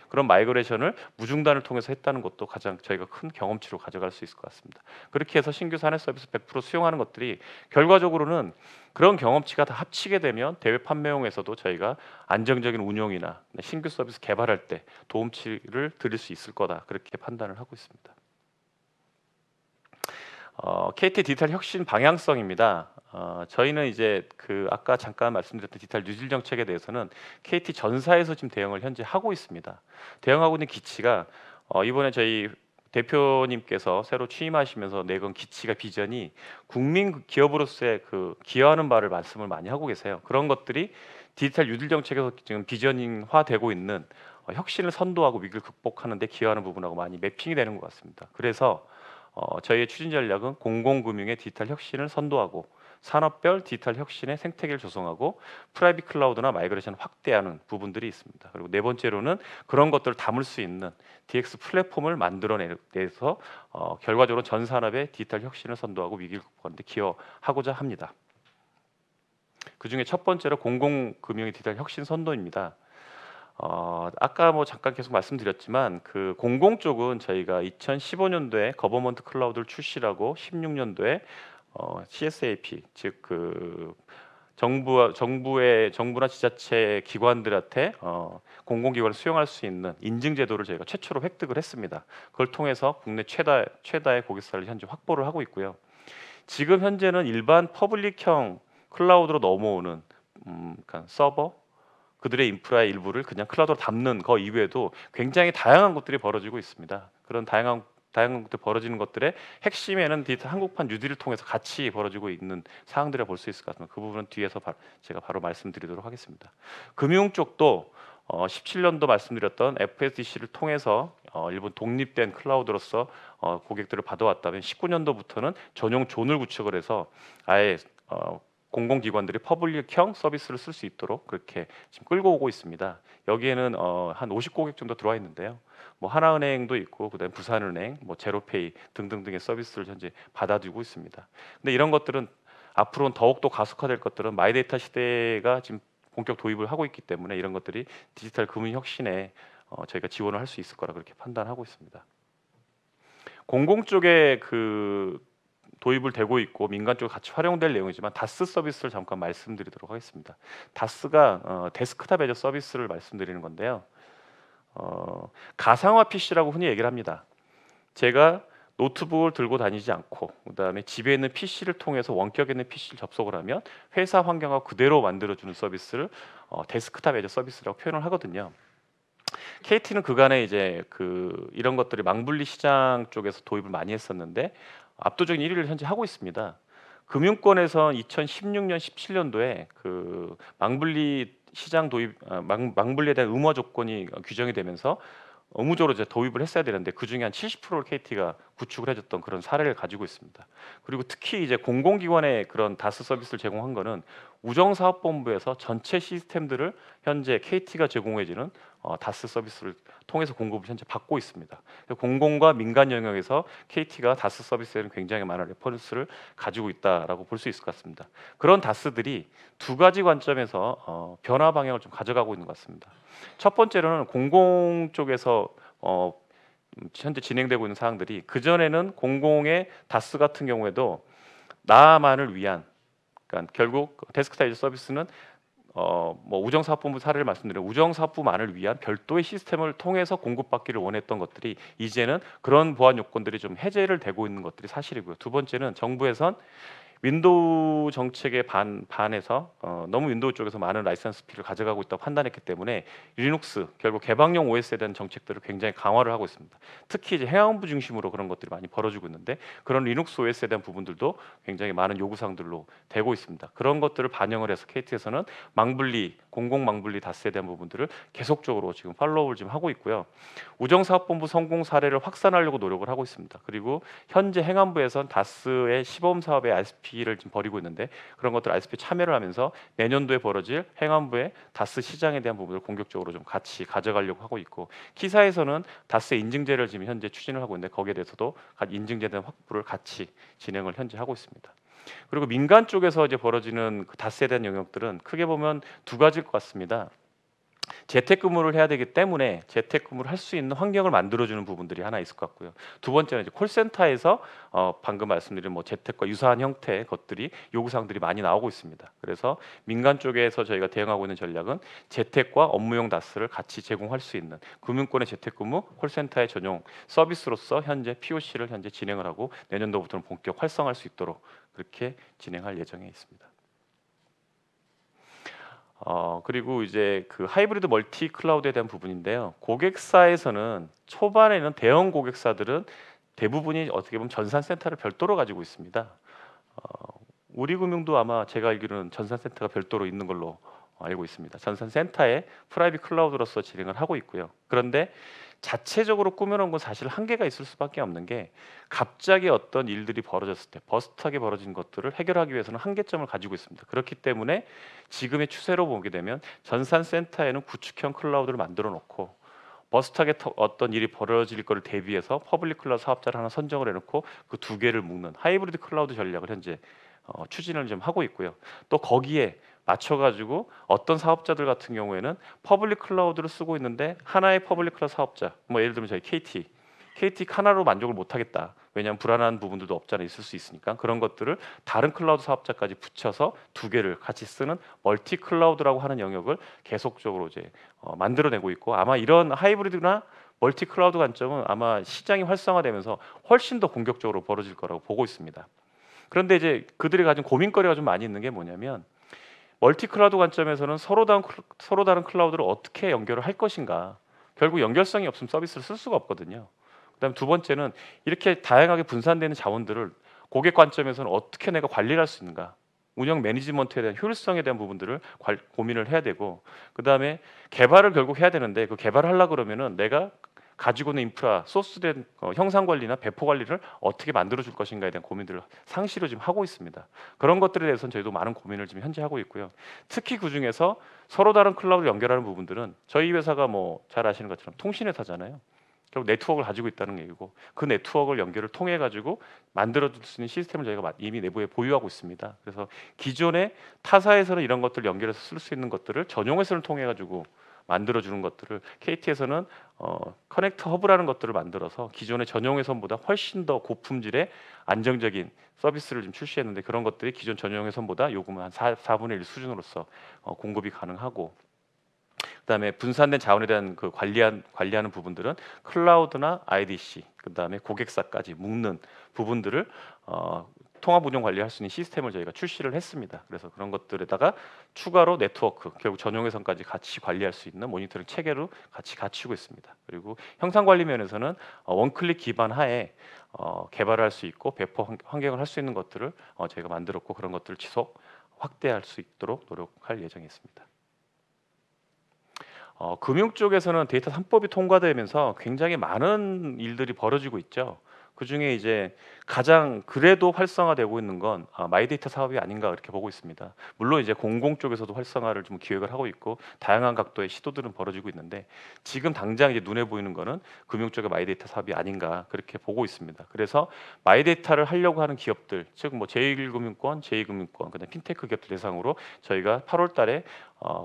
그런 마이그레이션을 무중단을 통해서 했다는 것도 가장 저희가 큰 경험치로 가져갈 수 있을 것 같습니다. 그렇게 해서 신규 사내 서비스 100% 수용하는 것들이 결과적으로는 그런 경험치가 다 합치게 되면 대외 판매용에서도 저희가 안정적인 운용이나 신규 서비스 개발할 때 도움치를 드릴 수 있을 거다, 그렇게 판단을 하고 있습니다. KT 디지털 혁신 방향성입니다. 저희는 이제 아까 잠깐 말씀드렸던 디지털 뉴딜 정책에 대해서는 KT 전사에서 지금 대응을 현재 하고 있습니다. 대응하고 있는 기치가 이번에 저희 대표님께서 새로 취임하시면서 내건 기치가 비전이 국민 기업으로서의 기여하는 바를 말씀을 많이 하고 계세요. 그런 것들이 디지털 뉴딜 정책에서 지금 비전화되고 있는 혁신을 선도하고 위기를 극복하는 데 기여하는 부분하고 많이 매핑이 되는 것 같습니다. 그래서 저희의 추진 전략은 공공금융의 디지털 혁신을 선도하고 산업별 디지털 혁신의 생태계를 조성하고 프라이빗 클라우드나 마이그레이션을 확대하는 부분들이 있습니다. 그리고 네 번째로는 그런 것들을 담을 수 있는 DX 플랫폼을 만들어내서 결과적으로 전 산업의 디지털 혁신을 선도하고 위기를 극복하는 데 기여하고자 합니다. 그중에 첫 번째로 공공금융의 디지털 혁신 선도입니다. 아까 잠깐 계속 말씀드렸지만 공공 쪽은 저희가 2015년도에 거버먼트 클라우드를 출시하고 16년도에 CSAP, 즉 정부나 지자체 기관들한테 공공기관을 수용할 수 있는 인증 제도를 저희가 최초로 획득을 했습니다. 그걸 통해서 국내 최다의 고객사를 현재 확보를 하고 있고요. 지금 현재는 일반 퍼블릭형 클라우드로 넘어오는 그러니까 서버, 그들의 인프라의 일부를 그냥 클라우드로 담는 거 이외에도 굉장히 다양한 것들이 벌어지고 있습니다. 그런 다양한 것들 벌어지는 것들의 핵심에는 디지털 한국판 뉴딜을 통해서 같이 벌어지고 있는 사항들을 볼 수 있을 것 같습니다. 그 부분은 뒤에서 제가 바로 말씀드리도록 하겠습니다. 금융 쪽도 17년도 말씀드렸던 FSDC를 통해서 일본 독립된 클라우드로서 고객들을 받아왔다면 19년도부터는 전용 존을 구축을 해서 아예 공공기관들이 퍼블릭형 서비스를 쓸 수 있도록 그렇게 지금 끌고 오고 있습니다. 여기에는 한 50고객 정도 들어와 있는데요. 하나은행도 있고 그다음에 부산은행, 제로페이 등등등의 서비스를 현재 받아들이고 있습니다. 근데 이런 것들은 앞으로는 더욱더 가속화될 것들은 마이데이터 시대가 지금 본격 도입을 하고 있기 때문에 이런 것들이 디지털 금융 혁신에 저희가 지원을 할 수 있을 거라 그렇게 판단하고 있습니다. 공공 쪽에 도입을 되고 있고 민간 쪽에 같이 활용될 내용이지만 다스 서비스를 잠깐 말씀드리도록 하겠습니다. 다스가 데스크탑 애저 서비스를 말씀드리는 건데요. 가상화 PC라고 흔히 얘기를 합니다. 제가 노트북을 들고 다니지 않고 그다음에 집에 있는 PC를 통해서 원격 있는 PC를 접속을 하면 회사 환경하고 그대로 만들어주는 서비스를 데스크탑 애저 서비스라고 표현을 하거든요. KT는 그간에 이제 이런 것들이 망분리 시장 쪽에서 도입을 많이 했었는데 압도적인 1위를 현재 하고 있습니다. 금융권에서 2016년, 17년도에 망분리 시장 도입, 망분리에 대한 의무 조건이 규정이 되면서 의무적으로 이제 도입을 했어야 되는데 그 중에 한 70%를 KT가 구축을 해줬던 그런 사례를 가지고 있습니다. 그리고 특히 이제 공공기관에 그런 다스 서비스를 제공한 거는 우정사업본부에서 전체 시스템들을 현재 KT가 제공해주는 다스 서비스를 통해서 공급을 현재 받고 있습니다. 공공과 민간 영역에서 KT가 다스 서비스에는 굉장히 많은 레퍼런스를 가지고 있다라고 볼 수 있을 것 같습니다. 그런 다스들이 두 가지 관점에서 변화 방향을 좀 가져가고 있는 것 같습니다. 첫 번째로는 공공 쪽에서 현재 진행되고 있는 사항들이 그전에는 공공의 다스 같은 경우에도 나만을 위한, 그러니까 결국 데스크탑 애저 서비스는 우정사업본부 사례를 말씀드리면 우정사업부만을 위한 별도의 시스템을 통해서 공급받기를 원했던 것들이 이제는 그런 보안 요건들이 좀 해제를 되고 있는 것들이 사실이고요. 두 번째는 정부에선 윈도우 정책에 반해서 너무 윈도우 쪽에서 많은 라이선스 피를 가져가고 있다고 판단했기 때문에 리눅스, 결국 개방형 OS에 대한 정책들을 굉장히 강화를 하고 있습니다. 특히 이제 행안부 중심으로 그런 것들이 많이 벌어지고 있는데 그런 리눅스 OS에 대한 부분들도 굉장히 많은 요구사항들로 되고 있습니다. 그런 것들을 반영을 해서 KT에서는 공공 망분리 다스에 대한 부분들을 계속적으로 지금 팔로우를 지금 하고 있고요. 우정사업본부 성공 사례를 확산하려고 노력을 하고 있습니다. 그리고 현재 행안부에선 다스의 시범 사업의 RSP를 지금 벌이고 있는데 그런 것들 RSP 참여를 하면서 내년도에 벌어질 행안부의 다스 시장에 대한 부분을 공격적으로 좀 같이 가져가려고 하고 있고, 키사에서는 다스 인증제를 지금 현재 추진을 하고 있는데 거기에 대해서도 인증제에 대한 확보를 같이 진행을 현재 하고 있습니다. 그리고 민간 쪽에서 이제 벌어지는 그 닷새에 대한 영역들은 크게 보면 두 가지일 것 같습니다. 재택근무를 해야 되기 때문에 재택근무를 할 수 있는 환경을 만들어주는 부분들이 하나 있을 것 같고요. 두 번째는 이제 콜센터에서 방금 말씀드린 뭐 재택과 유사한 형태의 것들이 요구사항들이 많이 나오고 있습니다. 그래서 민간 쪽에서 저희가 대응하고 있는 전략은 재택과 업무용 다스를 같이 제공할 수 있는 금융권의 재택근무 콜센터의 전용 서비스로서 현재 POC를 현재 진행을 하고 내년도부터는 본격 활성화할 수 있도록 그렇게 진행할 예정에 있습니다. 그리고 이제 그 하이브리드 멀티 클라우드에 대한 부분인데요. 고객사에서는 초반에는 대형 고객사들은 대부분이 어떻게 보면 전산센터를 별도로 가지고 있습니다. 우리금융도 아마 제가 알기로는 전산센터가 별도로 있는 걸로 알고 있습니다. 전산센터에 프라이빗 클라우드로서 진행을 하고 있고요. 그런데 자체적으로 꾸며놓은 건 사실 한계가 있을 수밖에 없는 게 갑자기 어떤 일들이 벌어졌을 때 버스트하게 벌어진 것들을 해결하기 위해서는 한계점을 가지고 있습니다. 그렇기 때문에 지금의 추세로 보게 되면 전산센터에는 구축형 클라우드를 만들어 놓고 버스트하게 어떤 일이 벌어질 거를 대비해서 퍼블릭 클라우드 사업자를 하나 선정을 해놓고 그 두 개를 묶는 하이브리드 클라우드 전략을 현재 추진을 좀 하고 있고요. 또 거기에 맞춰가지고 어떤 사업자들 같은 경우에는 퍼블릭 클라우드를 쓰고 있는데 하나의 퍼블릭 클라우드 사업자, 뭐 예를 들면 저희 KT 하나로 만족을 못하겠다. 왜냐하면 불안한 부분들도 없잖아 있을 수 있으니까 그런 것들을 다른 클라우드 사업자까지 붙여서 두 개를 같이 쓰는 멀티 클라우드라고 하는 영역을 계속적으로 이제 만들어내고 있고 아마 이런 하이브리드나 멀티 클라우드 관점은 아마 시장이 활성화되면서 훨씬 더 공격적으로 벌어질 거라고 보고 있습니다. 그런데 이제 그들이 가진 고민거리가 좀 많이 있는 게 뭐냐면 멀티 클라우드 관점에서는 서로 다른 클라우드를 어떻게 연결을 할 것인가. 결국 연결성이 없으면 서비스를 쓸 수가 없거든요. 그다음 두 번째는 이렇게 다양하게 분산되는 자원들을 고객 관점에서는 어떻게 내가 관리를 할 수 있는가. 운영 매니지먼트에 대한 효율성에 대한 부분들을 고민을 해야 되고 그다음에 개발을 결국 해야 되는데 그 개발을 하려 그러면은 내가 가지고 있는 인프라, 소스된 형상 관리나 배포 관리를 어떻게 만들어 줄 것인가에 대한 고민들을 상시로 지금 하고 있습니다. 그런 것들에 대해서는 저희도 많은 고민을 지금 현재 하고 있고요. 특히 그 중에서 서로 다른 클라우드를 연결하는 부분들은 저희 회사가 뭐 잘 아시는 것처럼 통신회사잖아요. 결국 네트워크를 가지고 있다는 얘기고 그 네트워크를 연결을 통해 가지고 만들어 줄 수 있는 시스템을 저희가 이미 내부에 보유하고 있습니다. 그래서 기존의 타사에서는 이런 것들을 연결해서 쓸 수 있는 것들을 전용회선을 통해 가지고 만들어 주는 것들을 KT에서는 커넥트 허브라는 것들을 만들어서 기존의 전용 회선보다 훨씬 더 고품질의 안정적인 서비스를 좀 출시했는데 그런 것들이 기존 전용 회선보다 요금은 한 4분의 1 수준으로서 공급이 가능하고 그다음에 분산된 자원에 대한 그 관리하는 부분들은 클라우드나 IDC 그다음에 고객사까지 묶는 부분들을 통합 운영 관리할 수 있는 시스템을 저희가 출시를 했습니다. 그래서 그런 것들에다가 추가로 네트워크, 결국 전용회선까지 같이 관리할 수 있는 모니터링 체계로 같이 갖추고 있습니다. 그리고 형상 관리 면에서는 원클릭 기반 하에 개발할 수 있고 배포 환경을 할 수 있는 것들을 저희가 만들었고 그런 것들을 지속 확대할 수 있도록 노력할 예정에 있습니다. 금융 쪽에서는 데이터 3법이 통과되면서 굉장히 많은 일들이 벌어지고 있죠. 그중에 이제 가장 그래도 활성화되고 있는 건 마이데이터 사업이 아닌가 그렇게 보고 있습니다. 물론 이제 공공 쪽에서도 활성화를 좀 기획을 하고 있고 다양한 각도의 시도들은 벌어지고 있는데 지금 당장 이제 눈에 보이는 거는 금융 쪽의 마이데이터 사업이 아닌가 그렇게 보고 있습니다. 그래서 마이데이터를 하려고 하는 기업들, 즉 뭐 제1금융권, 제2금융권, 그다음 핀테크 기업들 대상으로 저희가 8월 달에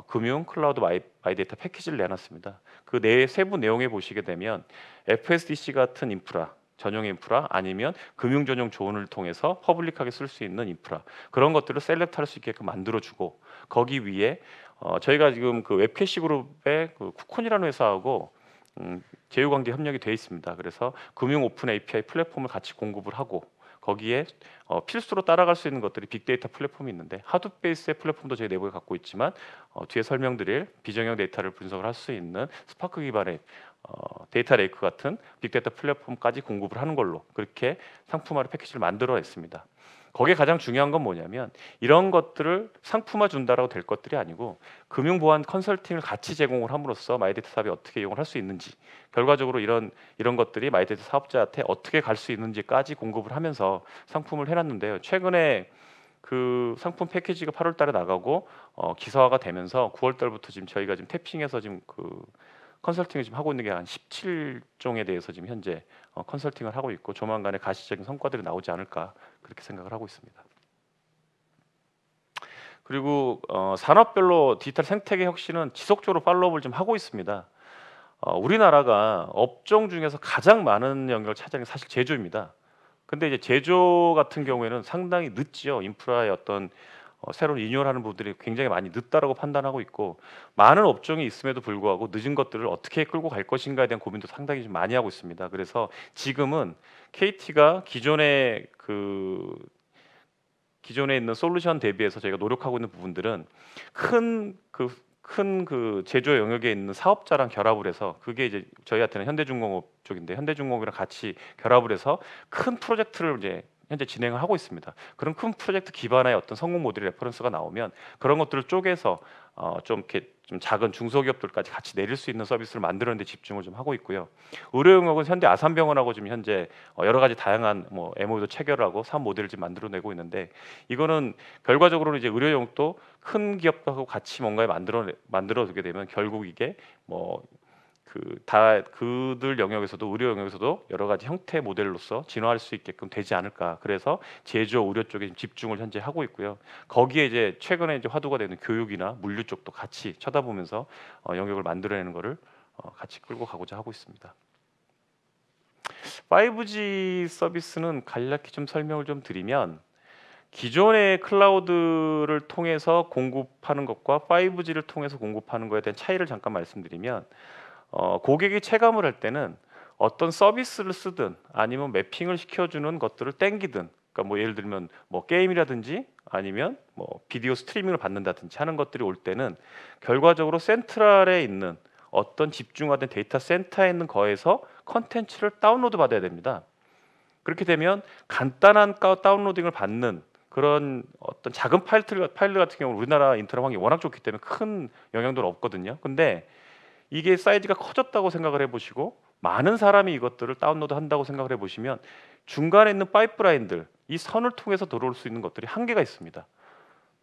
금융 클라우드 마이데이터 패키지를 내놨습니다. 그 세부 내용에 보시게 되면 FSDC 같은 인프라 전용 인프라 아니면 금융 전용 조언을 통해서 퍼블릭하게 쓸 수 있는 인프라 그런 것들을 셀렉트할 수 있게끔 만들어주고 거기 위에 저희가 지금 그 웹캐시 그룹의 그 쿠콘이라는 회사하고 제휴관계 협력이 돼 있습니다. 그래서 금융 오픈 API 플랫폼을 같이 공급을 하고 거기에 필수로 따라갈 수 있는 것들이 빅데이터 플랫폼이 있는데 하둡 베이스의 플랫폼도 저희 내부에 갖고 있지만 뒤에 설명드릴 비정형 데이터를 분석을 할 수 있는 스파크 기반의 데이터 레이크 같은 빅데이터 플랫폼까지 공급을 하는 걸로 그렇게 상품화를 패키지를 만들어냈습니다. 거기에 가장 중요한 건 뭐냐면 이런 것들을 상품화 준다라고 될 것들이 아니고 금융보안 컨설팅을 같이 제공을 함으로써 마이데이터 사업이 어떻게 이용을 할 수 있는지 결과적으로 이런 것들이 마이데이터 사업자한테 어떻게 갈 수 있는지까지 공급을 하면서 상품을 해놨는데요. 최근에 그 상품 패키지가 8월 달에 나가고 기사화가 되면서 9월 달부터 지금 저희가 지금 태핑해서 지금 그 컨설팅을 지금 하고 있는 게 한 17종에 대해서 지금 현재 컨설팅을 하고 있고 조만간에 가시적인 성과들이 나오지 않을까 그렇게 생각을 하고 있습니다. 그리고 산업별로 디지털 생태계 혁신은 지속적으로 팔로우업을 좀 하고 있습니다. 우리나라가 업종 중에서 가장 많은 영역을 차지하는 게 사실 제조입니다. 근데 이제 제조 같은 경우에는 상당히 늦지요. 인프라의 어떤 새로운 인용하는 부분들이 굉장히 많이 늦다라고 판단하고 있고, 많은 업종이 있음에도 불구하고 늦은 것들을 어떻게 끌고 갈 것인가에 대한 고민도 상당히 좀 많이 하고 있습니다. 그래서 지금은 KT가 기존에 있는 솔루션 대비해서 저희가 노력하고 있는 부분들은 큰 제조 영역에 있는 사업자랑 결합을 해서, 그게 이제 저희한테는 현대중공업 쪽인데, 현대중공업이랑 같이 결합을 해서 큰 프로젝트를 이제 현재 진행을 하고 있습니다. 그런 큰 프로젝트 기반의 어떤 성공 모델 레퍼런스가 나오면 그런 것들을 쪼개서 좀 이렇게 좀 작은 중소기업들까지 같이 내릴 수 있는 서비스를 만드는 데 집중을 좀 하고 있고요. 의료 영역은 현대 아산병원하고 지금 현재 여러 가지 다양한 뭐 MOU도 체결하고 사업 모델을 지금 만들어내고 있는데, 이거는 결과적으로는 이제 의료 영역도 큰 기업하고 같이 뭔가 만들어두게 되면 결국 이게 뭐 그들 영역에서도, 의료 영역에서도 여러 가지 형태 모델로서 진화할 수 있게끔 되지 않을까. 그래서 제조 의료 쪽에 집중을 현재 하고 있고요. 거기에 이제 최근에 이제 화두가 되는 교육이나 물류 쪽도 같이 쳐다보면서 영역을 만들어내는 거를 같이 끌고 가고자 하고 있습니다. 5G 서비스는 간략히 좀 설명을 좀 드리면, 기존의 클라우드를 통해서 공급하는 것과 5G를 통해서 공급하는 것에 대한 차이를 잠깐 말씀드리면, 고객이 체감을 할 때는 어떤 서비스를 쓰든 아니면 매핑을 시켜주는 것들을 땡기든, 그러니까 뭐 예를 들면 뭐 게임이라든지 아니면 뭐 비디오 스트리밍을 받는다든지 하는 것들이 올 때는 결과적으로 센트럴에 있는 어떤 집중화된 데이터 센터에 있는 거에서 컨텐츠를 다운로드 받아야 됩니다. 그렇게 되면 간단한 다운로딩을 받는 그런 어떤 작은 파일 같은 경우는 우리나라 인터넷 환경이 워낙 좋기 때문에 큰 영향도는 없거든요. 근데 이게 사이즈가 커졌다고 생각을 해보시고 많은 사람이 이것들을 다운로드 한다고 생각을 해보시면, 중간에 있는 파이프라인들, 이 선을 통해서 들어올 수 있는 것들이 한계가 있습니다.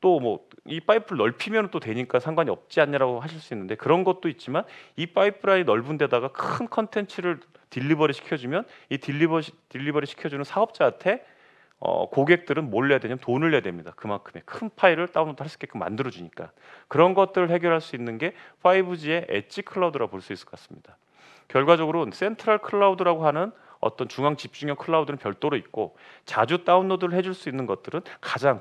또 뭐 이 파이프를 넓히면 또 되니까 상관이 없지 않냐라고 하실 수 있는데, 그런 것도 있지만 이 파이프라인이 넓은 데다가 큰 컨텐츠를 딜리버리 시켜주면 이 딜리버리 시켜주는 사업자한테 고객들은 뭘 내야 되냐면 돈을 내야 됩니다. 그만큼의 큰 파일을 다운로드 할 수 있게끔 만들어 주니까. 그런 것들을 해결할 수 있는 게 5G의 엣지 클라우드라고 볼 수 있을 것 같습니다. 결과적으로 센트럴 클라우드라고 하는 어떤 중앙 집중형 클라우드는 별도로 있고, 자주 다운로드를 해줄 수 있는 것들은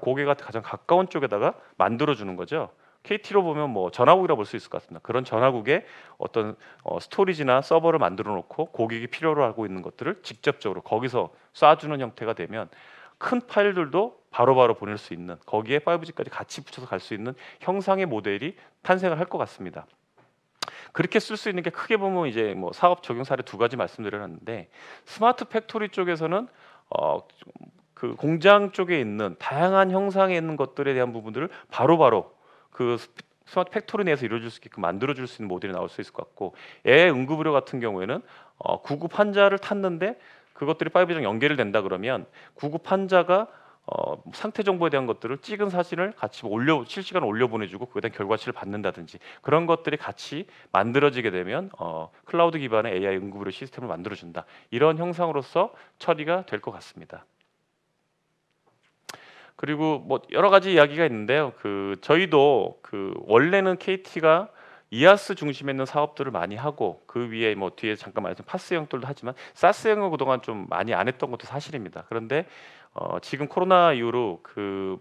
고객한테 가장 가까운 쪽에다가 만들어 주는 거죠. KT로 보면 뭐 전화국이라고 볼 수 있을 것 같습니다. 그런 전화국에 어떤 스토리지나 서버를 만들어 놓고 고객이 필요로 하고 있는 것들을 직접적으로 거기서 쏴주는 형태가 되면 큰 파일들도 바로바로 보낼 수 있는, 거기에 5G까지 같이 붙여서 갈 수 있는 형상의 모델이 탄생을 할 것 같습니다. 그렇게 쓸 수 있는 게 크게 보면 이제 뭐 사업 적용 사례 두 가지 말씀드렸는데, 스마트 팩토리 쪽에서는 그 공장 쪽에 있는 다양한 형상에 있는 것들에 대한 부분들을 바로바로 그 스마트 팩토리 내에서 이루어질 수 있게끔 만들어줄 수 있는 모델이 나올 수 있을 것 같고, 애 응급의료 같은 경우에는 구급 환자를 탔는데 그것들이 5G랑 연결이 된다 그러면 구급 환자가 상태 정보에 대한 것들을 찍은 사진을 같이 실시간으로 올려보내주고 그에 대한 결과치를 받는다든지, 그런 것들이 같이 만들어지게 되면 클라우드 기반의 AI 응급의료 시스템을 만들어준다, 이런 형상으로서 처리가 될 것 같습니다. 그리고 뭐 여러 가지 이야기가 있는데요. 저희도 원래는 KT가 이아스 중심에 있는 사업들을 많이 하고, 그 위에 뭐 뒤에 잠깐 말씀 파스 영역들도 하지만 사스 영역 그동안 좀 많이 안 했던 것도 사실입니다. 그런데 지금 코로나 이후로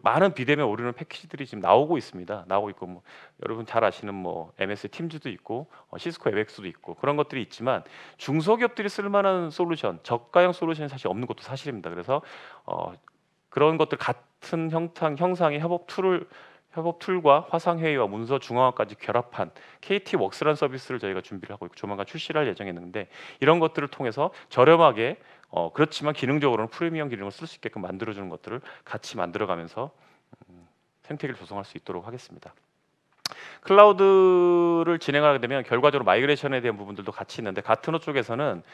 많은 비대면 오류는 패키지들이 지금 나오고 있습니다. 나오고 있고, 뭐 여러분 잘 아시는 뭐 MS 팀즈도 있고 시스코 웹엑스도 있고 그런 것들이 있지만, 중소기업들이 쓸 만한 솔루션, 저가형 솔루션이 사실 없는 것도 사실입니다. 그래서 그런 것들 같은 형상의 협업 툴과 화상 회의와 문서 중앙화까지 결합한 KT 웍스라는 서비스를 저희가 준비를 하고 있고 조만간 출시를 할 예정이었는데, 이런 것들을 통해서 저렴하게 그렇지만 기능적으로는 프리미엄 기능을 쓸 수 있게끔 만들어주는 것들을 같이 만들어가면서 생태계를 조성할 수 있도록 하겠습니다. 클라우드를 진행하게 되면 결과적으로 마이그레이션에 대한 부분들도 같이 있는데, 가트너 쪽에서는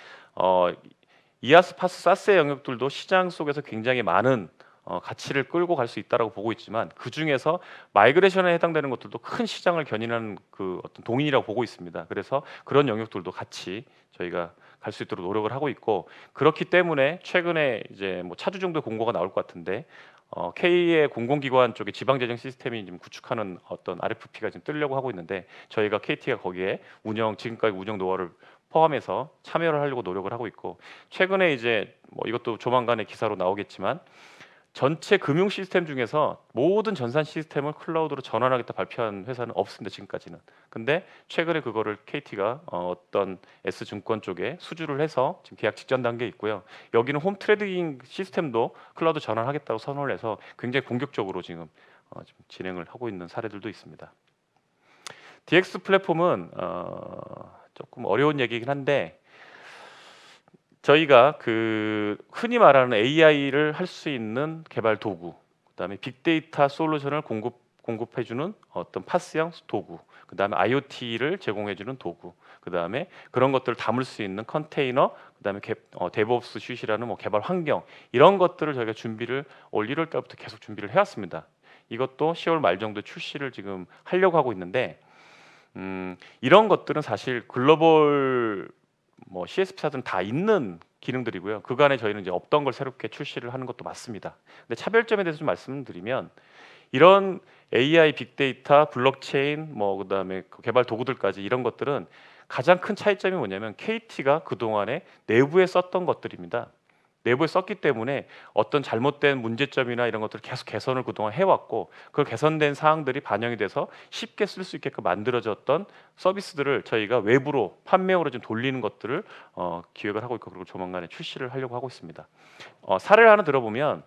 이아스, 파스, 사스의 영역들도 시장 속에서 굉장히 많은 가치를 끌고 갈 수 있다라고 보고 있지만, 그 중에서 마이그레이션에 해당되는 것들도 큰 시장을 견인하는 어떤 동인이라고 보고 있습니다. 그래서 그런 영역들도 같이 저희가 갈 수 있도록 노력을 하고 있고, 그렇기 때문에 최근에 이제 뭐 차주 정도 공고가 나올 것 같은데 K의 공공기관 쪽에 지방재정 시스템이 지금 구축하는 어떤 RFP가 지금 뜨려고 하고 있는데, 저희가 KT가 거기에 지금까지 운영 노하우를 포함해서 참여를 하려고 노력을 하고 있고, 최근에 이제 뭐 이것도 조만간에 기사로 나오겠지만 전체 금융 시스템 중에서 모든 전산 시스템을 클라우드로 전환하겠다 발표한 회사는 없습니다, 지금까지는. 근데 최근에 그거를 KT가 어떤 S증권 쪽에 수주를 해서 지금 계약 직전 단계에 있고요. 여기는 홈 트레이딩 시스템도 클라우드 전환하겠다고 선언을 해서 굉장히 공격적으로 지금 진행을 하고 있는 사례들도 있습니다. DX 플랫폼은 조금 어려운 얘기긴 한데, 저희가 그 흔히 말하는 AI를 할 수 있는 개발 도구, 그다음에 빅데이터 솔루션을 공급해주는 어떤 파스형 도구, 그다음에 IoT를 제공해주는 도구, 그다음에 그런 것들을 담을 수 있는 컨테이너, 그다음에 데브옵스 슈시라는 뭐 개발 환경, 이런 것들을 저희가 준비를 올 1월 달부터 계속 준비를 해왔습니다. 이것도 10월 말 정도 출시를 지금 하려고 하고 있는데, 이런 것들은 사실 글로벌 뭐 CSP사들은 다 있는 기능들이고요. 그간에 저희는 이제 없던 걸 새롭게 출시를 하는 것도 맞습니다. 근데 차별점에 대해서 좀 말씀드리면, 이런 AI, 빅데이터, 블록체인, 뭐 그다음에 그 개발 도구들까지 이런 것들은 가장 큰 차이점이 뭐냐면 KT가 그동안에 내부에 썼던 것들입니다. 내부에 썼기 때문에 어떤 잘못된 문제점이나 이런 것들을 계속 개선을 그동안 해왔고, 그 개선된 사항들이 반영이 돼서 쉽게 쓸 수 있게끔 만들어졌던 서비스들을 저희가 외부로 판매용으로 좀 돌리는 것들을 기획을 하고 있고, 그리고 조만간에 출시를 하려고 하고 있습니다. 사례를 하나 들어보면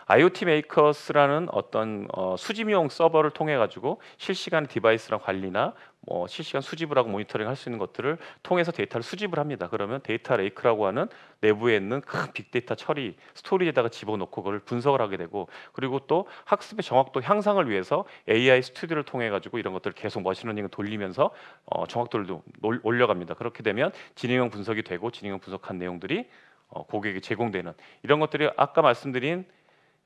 IoT 메이커스라는 어떤 수집용 서버를 통해 가지고 실시간 디바이스랑 관리나 뭐 실시간 수집을 하고 모니터링 할 수 있는 것들을 통해서 데이터를 수집을 합니다. 그러면 데이터 레이크라고 하는 내부에 있는 큰 빅데이터 처리 스토리지에다가 집어넣고 그걸 분석을 하게 되고, 그리고 또 학습의 정확도 향상을 위해서 AI 스튜디오를 통해 가지고 이런 것들을 계속 머신러닝을 돌리면서 정확도를 올려갑니다. 그렇게 되면 진행형 분석이 되고, 진행형 분석한 내용들이 고객에게 제공되는, 이런 것들이 아까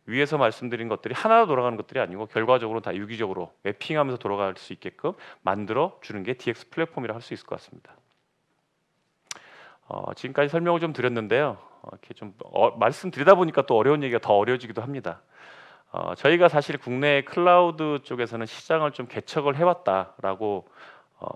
위에서 말씀드린 것들이 하나로 돌아가는 것들이 아니고 결과적으로 다 유기적으로 매핑하면서 돌아갈 수 있게끔 만들어 주는 게 DX 플랫폼이라 할 수 있을 것 같습니다. 지금까지 설명을 좀 드렸는데요. 이렇게 좀 말씀드리다 보니까 또 어려운 얘기가 더 어려워지기도 합니다. 저희가 사실 국내 클라우드 쪽에서는 시장을 좀 개척을 해왔다라고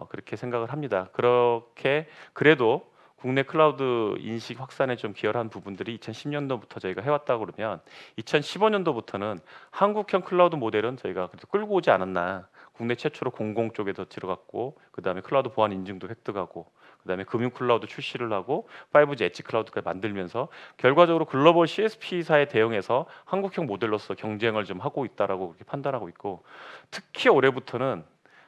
그렇게 생각을 합니다. 그래도 국내 클라우드 인식 확산에 좀 기여를 한 부분들이 2010년도부터 저희가 해왔다 그러면, 2015년도부터는 한국형 클라우드 모델은 저희가 그래도 끌고 오지 않았나. 국내 최초로 공공 쪽에도 들어갔고, 그 다음에 클라우드 보안 인증도 획득하고, 그 다음에 금융 클라우드 출시를 하고 5G 엣지 클라우드까지 만들면서 결과적으로 글로벌 CSP사에 대응해서 한국형 모델로서 경쟁을 좀 하고 있다라고 그렇게 판단하고 있고, 특히 올해부터는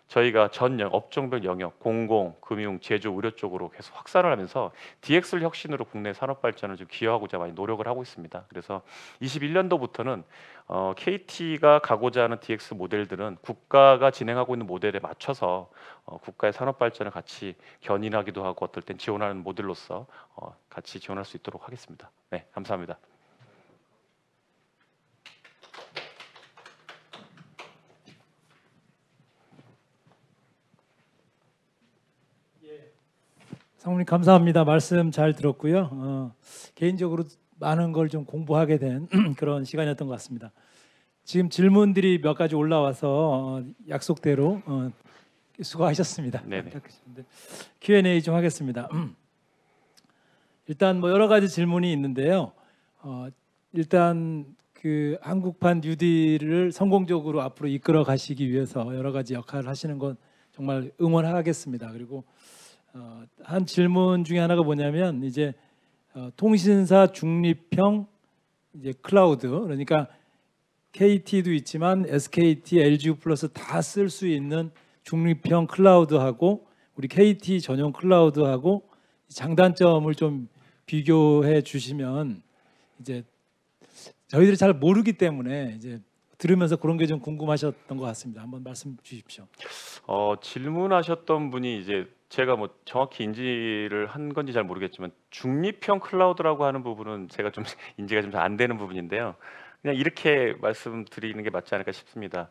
저희가 전 업종별 영역, 공공, 금융, 제조, 의료 쪽으로 계속 확산을 하면서 DX 혁신으로 국내 산업 발전을 좀 기여하고자 많이 노력을 하고 있습니다. 그래서 21년도부터는 KT가 가고자 하는 DX 모델들은 국가가 진행하고 있는 모델에 맞춰서 국가의 산업 발전을 같이 견인하기도 하고, 어떨 땐 지원하는 모델로서 같이 지원할 수 있도록 하겠습니다. 네, 감사합니다. 상무님 감사합니다. 말씀 잘 들었고요. 개인적으로 많은 걸 좀 공부하게 된 그런 시간이었던 것 같습니다. 지금 질문들이 몇 가지 올라와서 약속대로 수고하셨습니다. 네네. Q&A 좀 하겠습니다. 일단 뭐 여러 가지 질문이 있는데요. 일단 그 한국판 뉴딜을 성공적으로 앞으로 이끌어 가시기 위해서 여러 가지 역할을 하시는 건 정말 응원하겠습니다. 그리고 한 질문 중에 하나가 뭐냐면, 이제 통신사 중립형 이제 클라우드, 그러니까 KT도 있지만 SKT, LG 플러스 다 쓸 수 있는 중립형 클라우드하고 우리 KT 전용 클라우드하고 장단점을 좀 비교해 주시면, 이제 저희들이 잘 모르기 때문에 이제 들으면서 그런 게 좀 궁금하셨던 것 같습니다. 한번 말씀 주십시오. 질문하셨던 분이 이제 제가 뭐 정확히 인지를 한 건지 잘 모르겠지만, 중립형 클라우드라고 하는 부분은 제가 좀 인지가 좀 잘 안 되는 부분인데요. 그냥 이렇게 말씀드리는 게 맞지 않을까 싶습니다.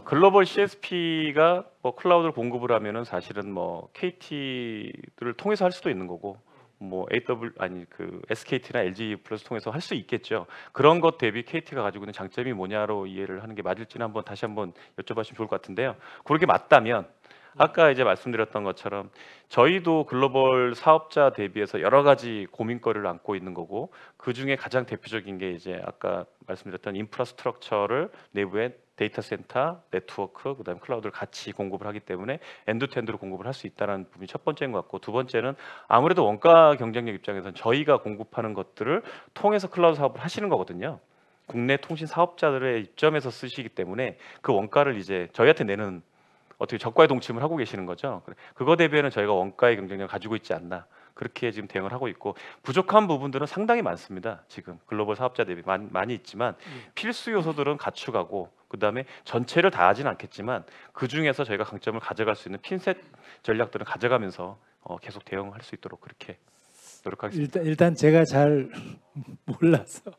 글로벌 CSP가 뭐 클라우드를 공급을 하면은 사실은 뭐 KT를 통해서 할 수도 있는 거고 뭐 그 SKT나 LG 플러스 통해서 할 수 있겠죠. 그런 것 대비 KT가 가지고 있는 장점이 뭐냐로 이해를 하는 게 맞을지는 다시 한번 여쭤봐주시면 좋을 것 같은데요. 그렇게 맞다면 아까 이제 말씀드렸던 것처럼 저희도 글로벌 사업자 대비해서 여러 가지 고민거리를 안고 있는 거고 그 중에 가장 대표적인 게 이제 아까 말씀드렸던 인프라스트럭처를 내부에 데이터 센터, 네트워크, 그다음에 클라우드를 같이 공급을 하기 때문에 엔드투엔드로 공급을 할 수 있다는 부분이 첫 번째인 것 같고 두 번째는 아무래도 원가 경쟁력 입장에서는 저희가 공급하는 것들을 통해서 클라우드 사업을 하시는 거거든요. 국내 통신 사업자들의 입점에서 쓰시기 때문에 그 원가를 이제 저희한테 내는 어떻게 적과의 동침을 하고 계시는 거죠. 그거 대비해는 저희가 원가의 경쟁력을 가지고 있지 않나 그렇게 지금 대응을 하고 있고 부족한 부분들은 상당히 많습니다. 지금 글로벌 사업자 대비 많이 있지만 필수 요소들은 갖추가고 그다음에 전체를 다 하진 않겠지만 그 중에서 저희가 강점을 가져갈 수 있는 핀셋 전략들을 가져가면서 계속 대응할 수 있도록 그렇게 노력하겠습니다. 일단 제가 잘 몰라서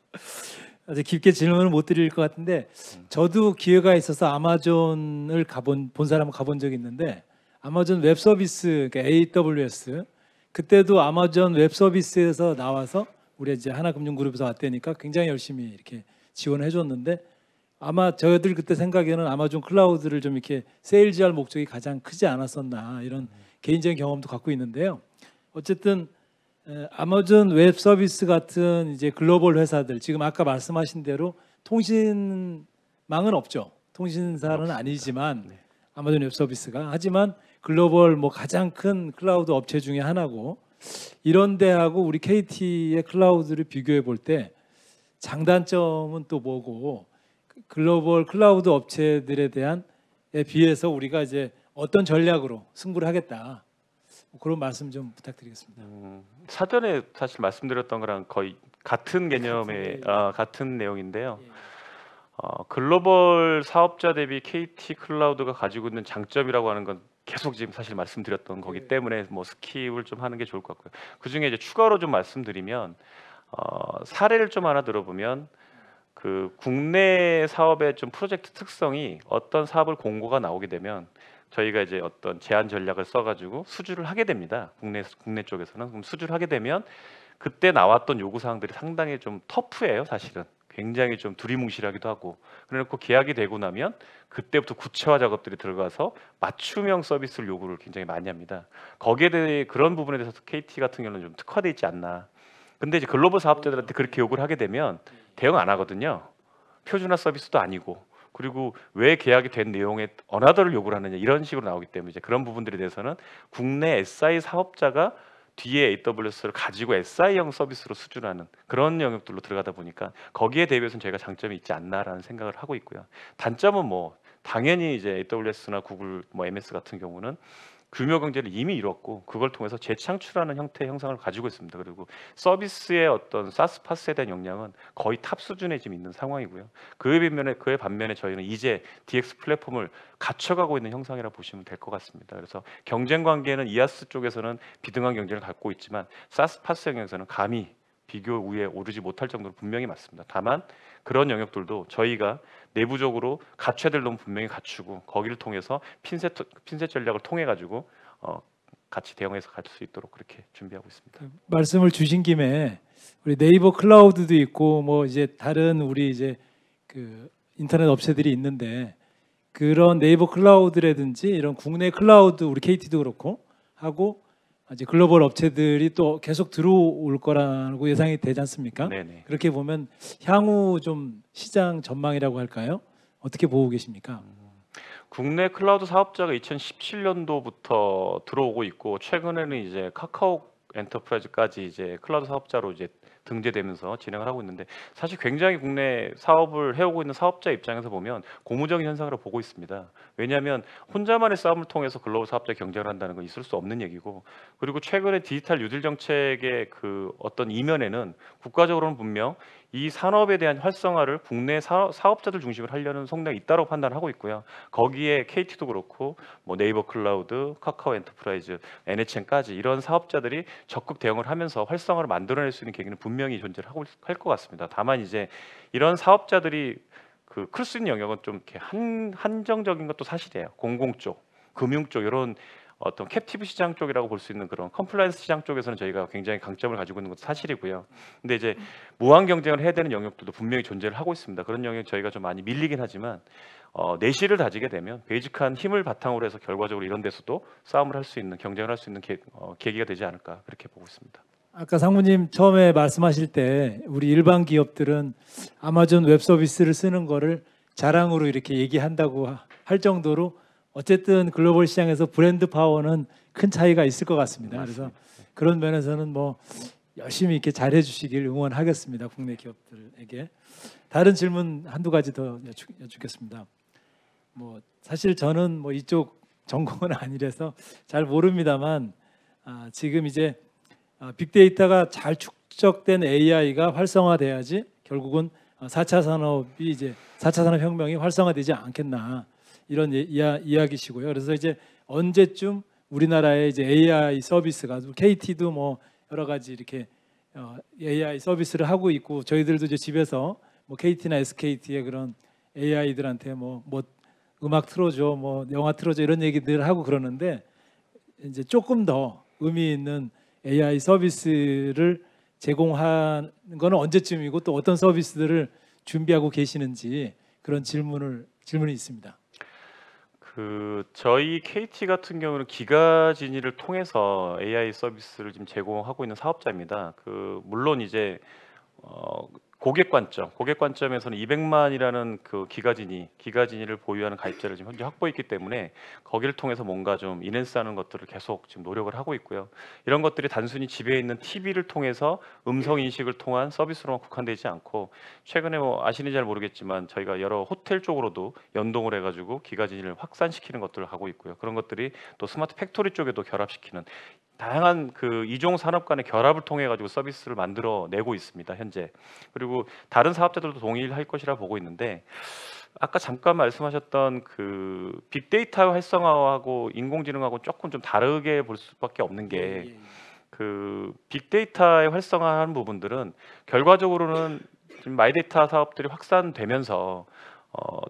아주 깊게 질문을 못 드릴 것 같은데 저도 기회가 있어서 아마존을 본 사람은 가본 적이 있는데 아마존 웹 서비스 그러니까 AWS 그때도 아마존 웹 서비스에서 나와서 우리 이제 하나금융그룹에서 왔다니까 굉장히 열심히 이렇게 지원해 줬는데 아마 저희들 그때 생각에는 아마존 클라우드를 좀 이렇게 세일즈할 목적이 가장 크지 않았었나 이런 개인적인 경험도 갖고 있는데요. 어쨌든 아마존 웹 서비스 같은 이제 글로벌 회사들 지금 아까 말씀하신 대로 통신망은 없죠. 통신사는 없습니다. 아니지만 네. 아마존 웹 서비스가 하지만 글로벌 뭐 가장 큰 클라우드 업체 중에 하나고 이런 데하고 우리 KT의 클라우드를 비교해 볼 때 장단점은 또 뭐고 글로벌 클라우드 업체들에 대한 에 비해서 우리가 이제 어떤 전략으로 승부를 하겠다. 그런 말씀 좀 부탁드리겠습니다. 사전에 사실 말씀드렸던 거랑 거의 같은 개념의 같은 내용인데요. 예. 글로벌 사업자 대비 KT 클라우드가 가지고 있는 장점이라고 하는 건 계속 지금 사실 말씀드렸던 거기 예. 때문에 뭐 스킵을 좀 하는 게 좋을 것 같고요. 그 중에 이제 추가로 좀 말씀드리면 사례를 좀 하나 들어보면 그 국내 사업의 좀 프로젝트 특성이 어떤 사업을 공고가 나오게 되면 저희가 이제 어떤 제한 전략을 써가지고 수주를 하게 됩니다. 국내 쪽에서는 그럼 수주를 하게 되면 그때 나왔던 요구 사항들이 상당히 좀 터프해요, 사실은. 굉장히 좀 두리뭉실하기도 하고 그래놓고 계약이 되고 나면 그때부터 구체화 작업들이 들어가서 맞춤형 서비스를 요구를 굉장히 많이 합니다. 거기에 대해 그런 부분에 대해서 KT 같은 경우는 좀 특화돼 있지 않나. 근데 이제 글로벌 사업자들한테 그렇게 요구를 하게 되면 대응 안 하거든요. 표준화 서비스도 아니고 그리고 왜 계약이 된 내용에 어나더를 요구를 하느냐 이런 식으로 나오기 때문에 이제 그런 부분들에 대해서는 국내 SI 사업자가 뒤에 AWS를 가지고 SI형 서비스로 수준하는 그런 영역들로 들어가다 보니까 거기에 대비해서는 저희가 장점이 있지 않나라는 생각을 하고 있고요. 단점은 뭐 당연히 이제 AWS나 구글, 뭐 MS 같은 경우는 규모 경제를 이미 이뤘고 그걸 통해서 재창출하는 형태의 형상을 가지고 있습니다. 그리고 서비스의 어떤 사스 파스에 대한 역량은 거의 탑 수준에 지금 있는 상황이고요. 그에 반면에 저희는 이제 DX 플랫폼을 갖춰가고 있는 형상이라 보시면 될 것 같습니다. 그래서 경쟁 관계는 이아스 쪽에서는 비등한 경쟁을 갖고 있지만 사스 파스 영역에서는 감히 비교 우위에 오르지 못할 정도로 분명히 맞습니다. 다만 그런 영역들도 저희가 내부적으로 갖춰야 될 놈 분명히 갖추고 거기를 통해서 핀셋 전략을 통해 가지고 같이 대응해서 갈 수 있도록 그렇게 준비하고 있습니다. 말씀을 주신 김에 우리 네이버 클라우드도 있고 뭐 이제 다른 우리 이제 그 인터넷 업체들이 있는데 그런 네이버 클라우드라든지 이런 국내 클라우드 우리 KT도 그렇고 하고 이제 글로벌 업체들이 또 계속 들어올 거라고 예상이 되지 않습니까? 네네. 그렇게 보면 향후 좀 시장 전망이라고 할까요? 어떻게 보고 계십니까? 국내 클라우드 사업자가 2017년도부터 들어오고 있고 최근에는 이제 카카오 엔터프라이즈까지 이제 클라우드 사업자로 이제 등재되면서 진행을 하고 있는데 사실 굉장히 국내 사업을 해오고 있는 사업자 입장에서 보면 고무적인 현상으로 보고 있습니다. 왜냐하면 혼자만의 싸움을 통해서 글로벌 사업자 경쟁을 한다는 건 있을 수 없는 얘기고 그리고 최근에 디지털 뉴딜 정책의 그 어떤 이면에는 국가적으로는 분명 이 산업에 대한 활성화를 국내 사업자들 중심으로 하려는 속내가 있다고 판단하고 있고요. 거기에 KT도 그렇고 뭐 네이버 클라우드, 카카오 엔터프라이즈, NHN까지 이런 사업자들이 적극 대응을 하면서 활성화를 만들어낼 수 있는 계기는 분명히 존재를 할 것 같습니다. 다만 이제 이런 사업자들이 그 클 수 있는 영역은 좀 이렇게 한정적인 것도 사실이에요. 공공 쪽, 금융 쪽 이런 어떤 캡티브 시장 쪽이라고 볼 수 있는 그런 컴플라이언스 시장 쪽에서는 저희가 굉장히 강점을 가지고 있는 것도 사실이고요. 근데 이제 무한 경쟁을 해야 되는 영역들도 분명히 존재를 하고 있습니다. 그런 영역 저희가 좀 많이 밀리긴 하지만 내실을 다지게 되면 베이직한 힘을 바탕으로 해서 결과적으로 이런 데서도 싸움을 할 수 있는 경쟁을 할 수 있는 계기가 되지 않을까 그렇게 보고 있습니다. 아까 상무님 처음에 말씀하실 때 우리 일반 기업들은 아마존 웹 서비스를 쓰는 거를 자랑으로 이렇게 얘기한다고 할 정도로 어쨌든 글로벌 시장에서 브랜드 파워는 큰 차이가 있을 것 같습니다. 그래서 그런 면에서는 뭐 열심히 이렇게 잘해 주시길 응원하겠습니다. 국내 기업들에게. 다른 질문 한두 가지 더 여쭙겠습니다. 뭐 사실 저는 뭐 이쪽 전공은 아니라서 잘 모릅니다만 지금 이제 빅데이터가 잘 축적된 AI가 활성화돼야지 결국은 4차 산업이 이제 4차 산업혁명이 활성화되지 않겠나 이런 이야기시고요. 그래서 이제 언제쯤 우리나라의 이제 AI 서비스가 KT도 뭐 여러 가지 이렇게 AI 서비스를 하고 있고 저희들도 이제 집에서 뭐 KT나 SKT의 그런 AI들한테 뭐 음악 틀어줘, 뭐 영화 틀어줘 이런 얘기들 하고 그러는데 이제 조금 더 의미 있는 AI 서비스를 제공하는 거는 언제쯤이고 또 어떤 서비스들을 준비하고 계시는지 그런 질문이 있습니다. 저희 KT 같은 경우는 기가진이를 통해서 AI 서비스를 지금 제공하고 있는 사업자입니다. 물론 이제 고객 관점에서는 200만이라는 그 기가진이를 보유하는 가입자를 지금 현재 확보했기 때문에 거기를 통해서 뭔가 좀 인핸스하는 것들을 계속 지금 노력을 하고 있고요. 이런 것들이 단순히 집에 있는 TV를 통해서 음성 인식을 통한 서비스로만 국한되지 않고 최근에 뭐 아시는지 잘 모르겠지만 저희가 여러 호텔 쪽으로도 연동을 해가지고 기가진이를 확산시키는 것들을 하고 있고요. 그런 것들이 또 스마트 팩토리 쪽에도 결합시키는 다양한 그 이종 산업 간의 결합을 통해 가지고 서비스를 만들어 내고 있습니다 현재. 그리고 다른 사업자들도 동의할 것이라 보고 있는데 아까 잠깐 말씀하셨던 그 빅데이터 활성화하고 인공지능하고 조금 좀 다르게 볼 수밖에 없는 게 그 빅데이터의 활성화하는 부분들은 결과적으로는 지금 마이데이터 사업들이 확산되면서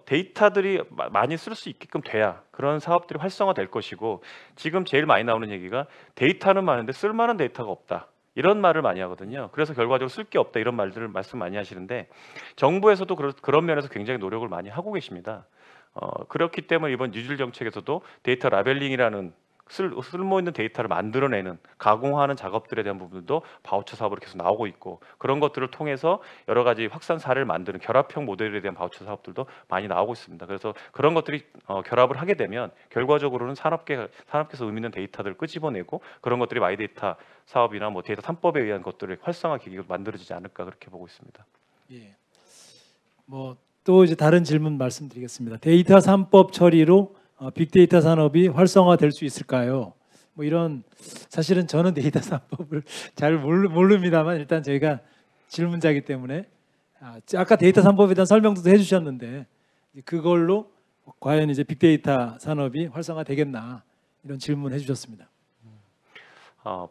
데이터들이 많이 쓸 수 있게끔 돼야 그런 사업들이 활성화될 것이고 지금 제일 많이 나오는 얘기가 데이터는 많은데 쓸만한 데이터가 없다. 이런 말을 많이 하거든요. 그래서 결과적으로 쓸 게 없다 이런 말들을 말씀 많이 하시는데 정부에서도 그런 면에서 굉장히 노력을 많이 하고 계십니다. 그렇기 때문에 이번 뉴딜 정책에서도 데이터 라벨링이라는 쓸모 있는 데이터를 만들어내는 가공하는 작업들에 대한 부분도 바우처 사업으로 계속 나오고 있고 그런 것들을 통해서 여러 가지 확산 사례를 만드는 결합형 모델에 대한 바우처 사업들도 많이 나오고 있습니다. 그래서 그런 것들이 결합을 하게 되면 결과적으로는 산업계에서 의미 있는 데이터들을 끄집어내고 그런 것들이 마이데이터 사업이나 뭐 데이터 3법에 의한 것들을 활성화 계기가 만들어지지 않을까 그렇게 보고 있습니다. 예. 뭐 또 이제 다른 질문 말씀드리겠습니다. 데이터 3법 처리로 빅데이터 산업이 활성화될 수 있을까요? 뭐 이런 사실은 저는 데이터 3법을 잘 모릅니다만 일단 저희가 질문자이기 때문에 아까 데이터 3법에 대한 설명도 해주셨는데 그걸로 과연 이제 빅데이터 산업이 활성화되겠나 이런 질문 해주셨습니다.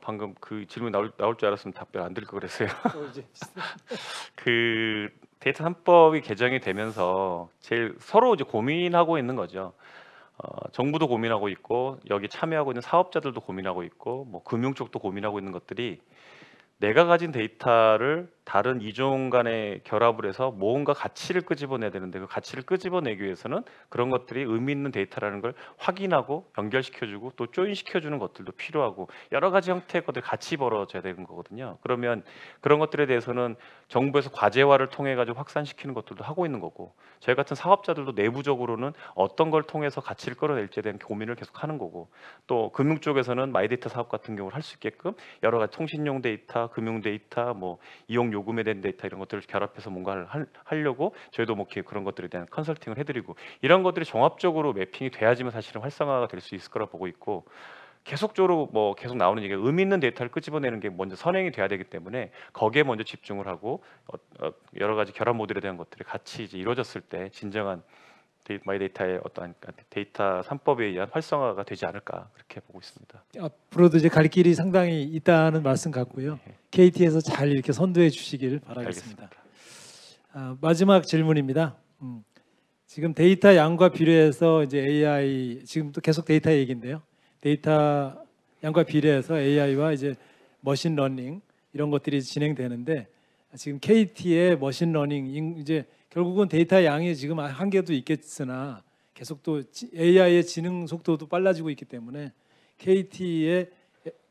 방금 그 질문 나올 줄 알았으면 답변 안 드릴 거 그랬어요. 그 데이터 3법이 개정이 되면서 제일 서로 이제 고민하고 있는 거죠. 정부도 고민하고 있고 여기 참여하고 있는 사업자들도 고민하고 있고 뭐 금융 쪽도 고민하고 있는 것들이 내가 가진 데이터를 다른 이종 간에 결합을 해서 뭔가 가치를 끄집어내야 되는데 그 가치를 끄집어내기 위해서는 그런 것들이 의미 있는 데이터라는 걸 확인하고 연결시켜주고 또 조인시켜주는 것들도 필요하고 여러 가지 형태의 것들이 같이 벌어져야 되는 거거든요. 그러면 그런 것들에 대해서는 정부에서 과제화를 통해 가지고 확산시키는 것들도 하고 있는 거고 저희 같은 사업자들도 내부적으로는 어떤 걸 통해서 가치를 끌어낼지에 대한 고민을 계속 하는 거고 또 금융 쪽에서는 마이데이터 사업 같은 경우를 할 수 있게끔 여러 가지 통신용 데이터, 금융 데이터, 뭐 이용 요금에 대한 데이터 이런 것들을 결합해서 뭔가를 하려고 저희도 뭐 그런 것들에 대한 컨설팅을 해드리고 이런 것들이 종합적으로 매핑이 돼야지만 사실은 활성화가 될 수 있을 거라 보고 있고 계속적으로 뭐 계속 나오는 얘기가 의미 있는 데이터를 끄집어내는 게 먼저 선행이 돼야 되기 때문에 거기에 먼저 집중을 하고 여러 가지 결합 모델에 대한 것들이 같이 이제 이루어졌을 때 진정한 마이데이터의 어떤 데이터 3법에 의한 활성화가 되지 않을까 그렇게 보고 있습니다. 앞으로도 이제 갈 길이 상당히 있다는 말씀 같고요. KT에서 잘 이렇게 선도해 주시길 바라겠습니다. 마지막 질문입니다. 지금 데이터 양과 비례해서 이제 AI 지금 또 계속 데이터 얘기인데요. 데이터 양과 비례해서 AI와 이제 머신러닝 이런 것들이 진행되는데 지금 KT의 머신러닝 이제 결국은 데이터 양이 지금 한계도 있겠으나 계속 또 AI의 지능 속도도 빨라지고 있기 때문에 KT의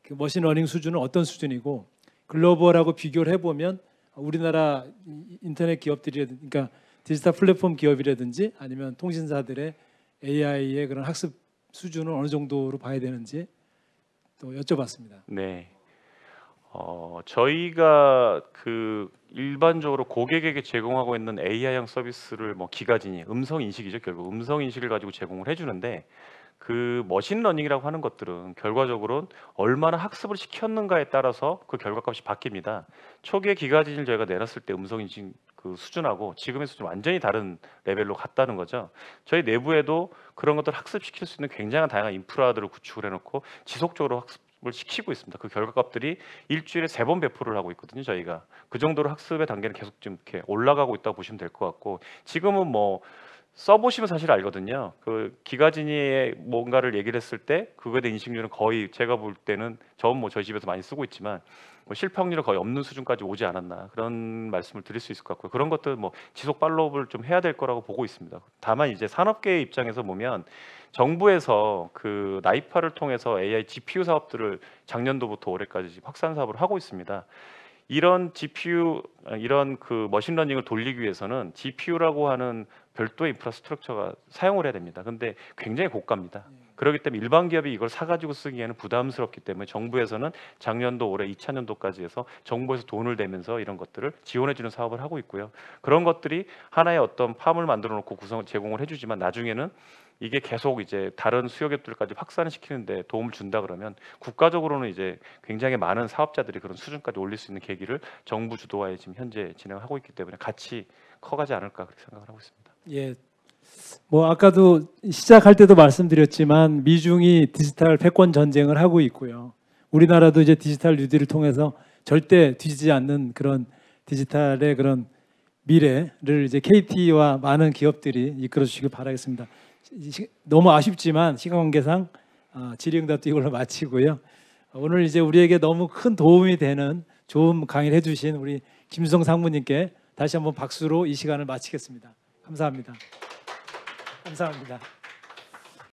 그 머신러닝 수준은 어떤 수준이고 글로벌하고 비교를 해보면 우리나라 인터넷 기업들이라든지 그러니까 디지털 플랫폼 기업이라든지 아니면 통신사들의 AI의 그런 학습 수준은 어느 정도로 봐야 되는지 또 여쭤봤습니다. 네. 저희가 그 일반적으로 고객에게 제공하고 있는 AI형 서비스를 뭐 기가진이 음성 인식이죠. 결국 음성 인식을 가지고 제공을 해주는데 그 머신러닝이라고 하는 것들은 결과적으로 얼마나 학습을 시켰는가에 따라서 그 결과값이 바뀝니다. 초기에 기가진을 저희가 내놨을 때 음성 인식 그 수준하고 지금의 수준 완전히 다른 레벨로 갔다는 거죠. 저희 내부에도 그런 것들을 학습시킬 수 있는 굉장한 다양한 인프라들을 구축을 해놓고 지속적으로 학습을 시키고 있습니다. 그 결과값들이 일주일에 3번 배포를 하고 있거든요. 저희가 그 정도로 학습의 단계는 계속 좀 이렇게 올라가고 있다고 보시면 될 것 같고 지금은 뭐 써보시면 사실 알거든요. 그 기가진이의 뭔가를 얘기를 했을 때 그거에 대한 인식률은 거의 제가 볼 때는 뭐 저희 집에서 많이 쓰고 있지만 뭐 실패 확률은 거의 없는 수준까지 오지 않았나 그런 말씀을 드릴 수 있을 것 같고요. 그런 것들 뭐 지속 팔로우업을 좀 해야 될 거라고 보고 있습니다. 다만 이제 산업계의 입장에서 보면 정부에서 그 나이파를 통해서 AI GPU 사업들을 작년도부터 올해까지 확산 사업을 하고 있습니다. 이런 GPU 이런 그 머신러닝을 돌리기 위해서는 GPU라고 하는 별도의 인프라스트럭처가 사용을 해야 됩니다. 근데 굉장히 고가입니다. 그렇기 때문에 일반 기업이 이걸 사가지고 쓰기에는 부담스럽기 때문에 정부에서는 작년도 올해 2차년도까지 해서 정부에서 돈을 대면서 이런 것들을 지원해주는 사업을 하고 있고요. 그런 것들이 하나의 어떤 팜을 만들어 놓고 제공을 해주지만 나중에는 이게 계속 이제 다른 수요기업들까지 확산을 시키는데 도움을 준다 그러면 국가적으로는 이제 굉장히 많은 사업자들이 그런 수준까지 올릴 수 있는 계기를 정부 주도하에 지금 현재 진행하고 있기 때문에 같이 커가지 않을까 그렇게 생각을 하고 있습니다. 예. 뭐 아까도 시작할 때도 말씀드렸지만 미중이 디지털 패권 전쟁을 하고 있고요. 우리나라도 이제 디지털 뉴딜을 통해서 절대 뒤지지 않는 그런 디지털의 그런 미래를 이제 KT와 많은 기업들이 이끌어 주시길 바라겠습니다. 너무 아쉽지만 시간 관계상 질의응답도 이걸로 마치고요. 오늘 이제 우리에게 너무 큰 도움이 되는 좋은 강의를 해주신 우리 김수성 상무님께 다시 한번 박수로 이 시간을 마치겠습니다. 감사합니다. 감사합니다.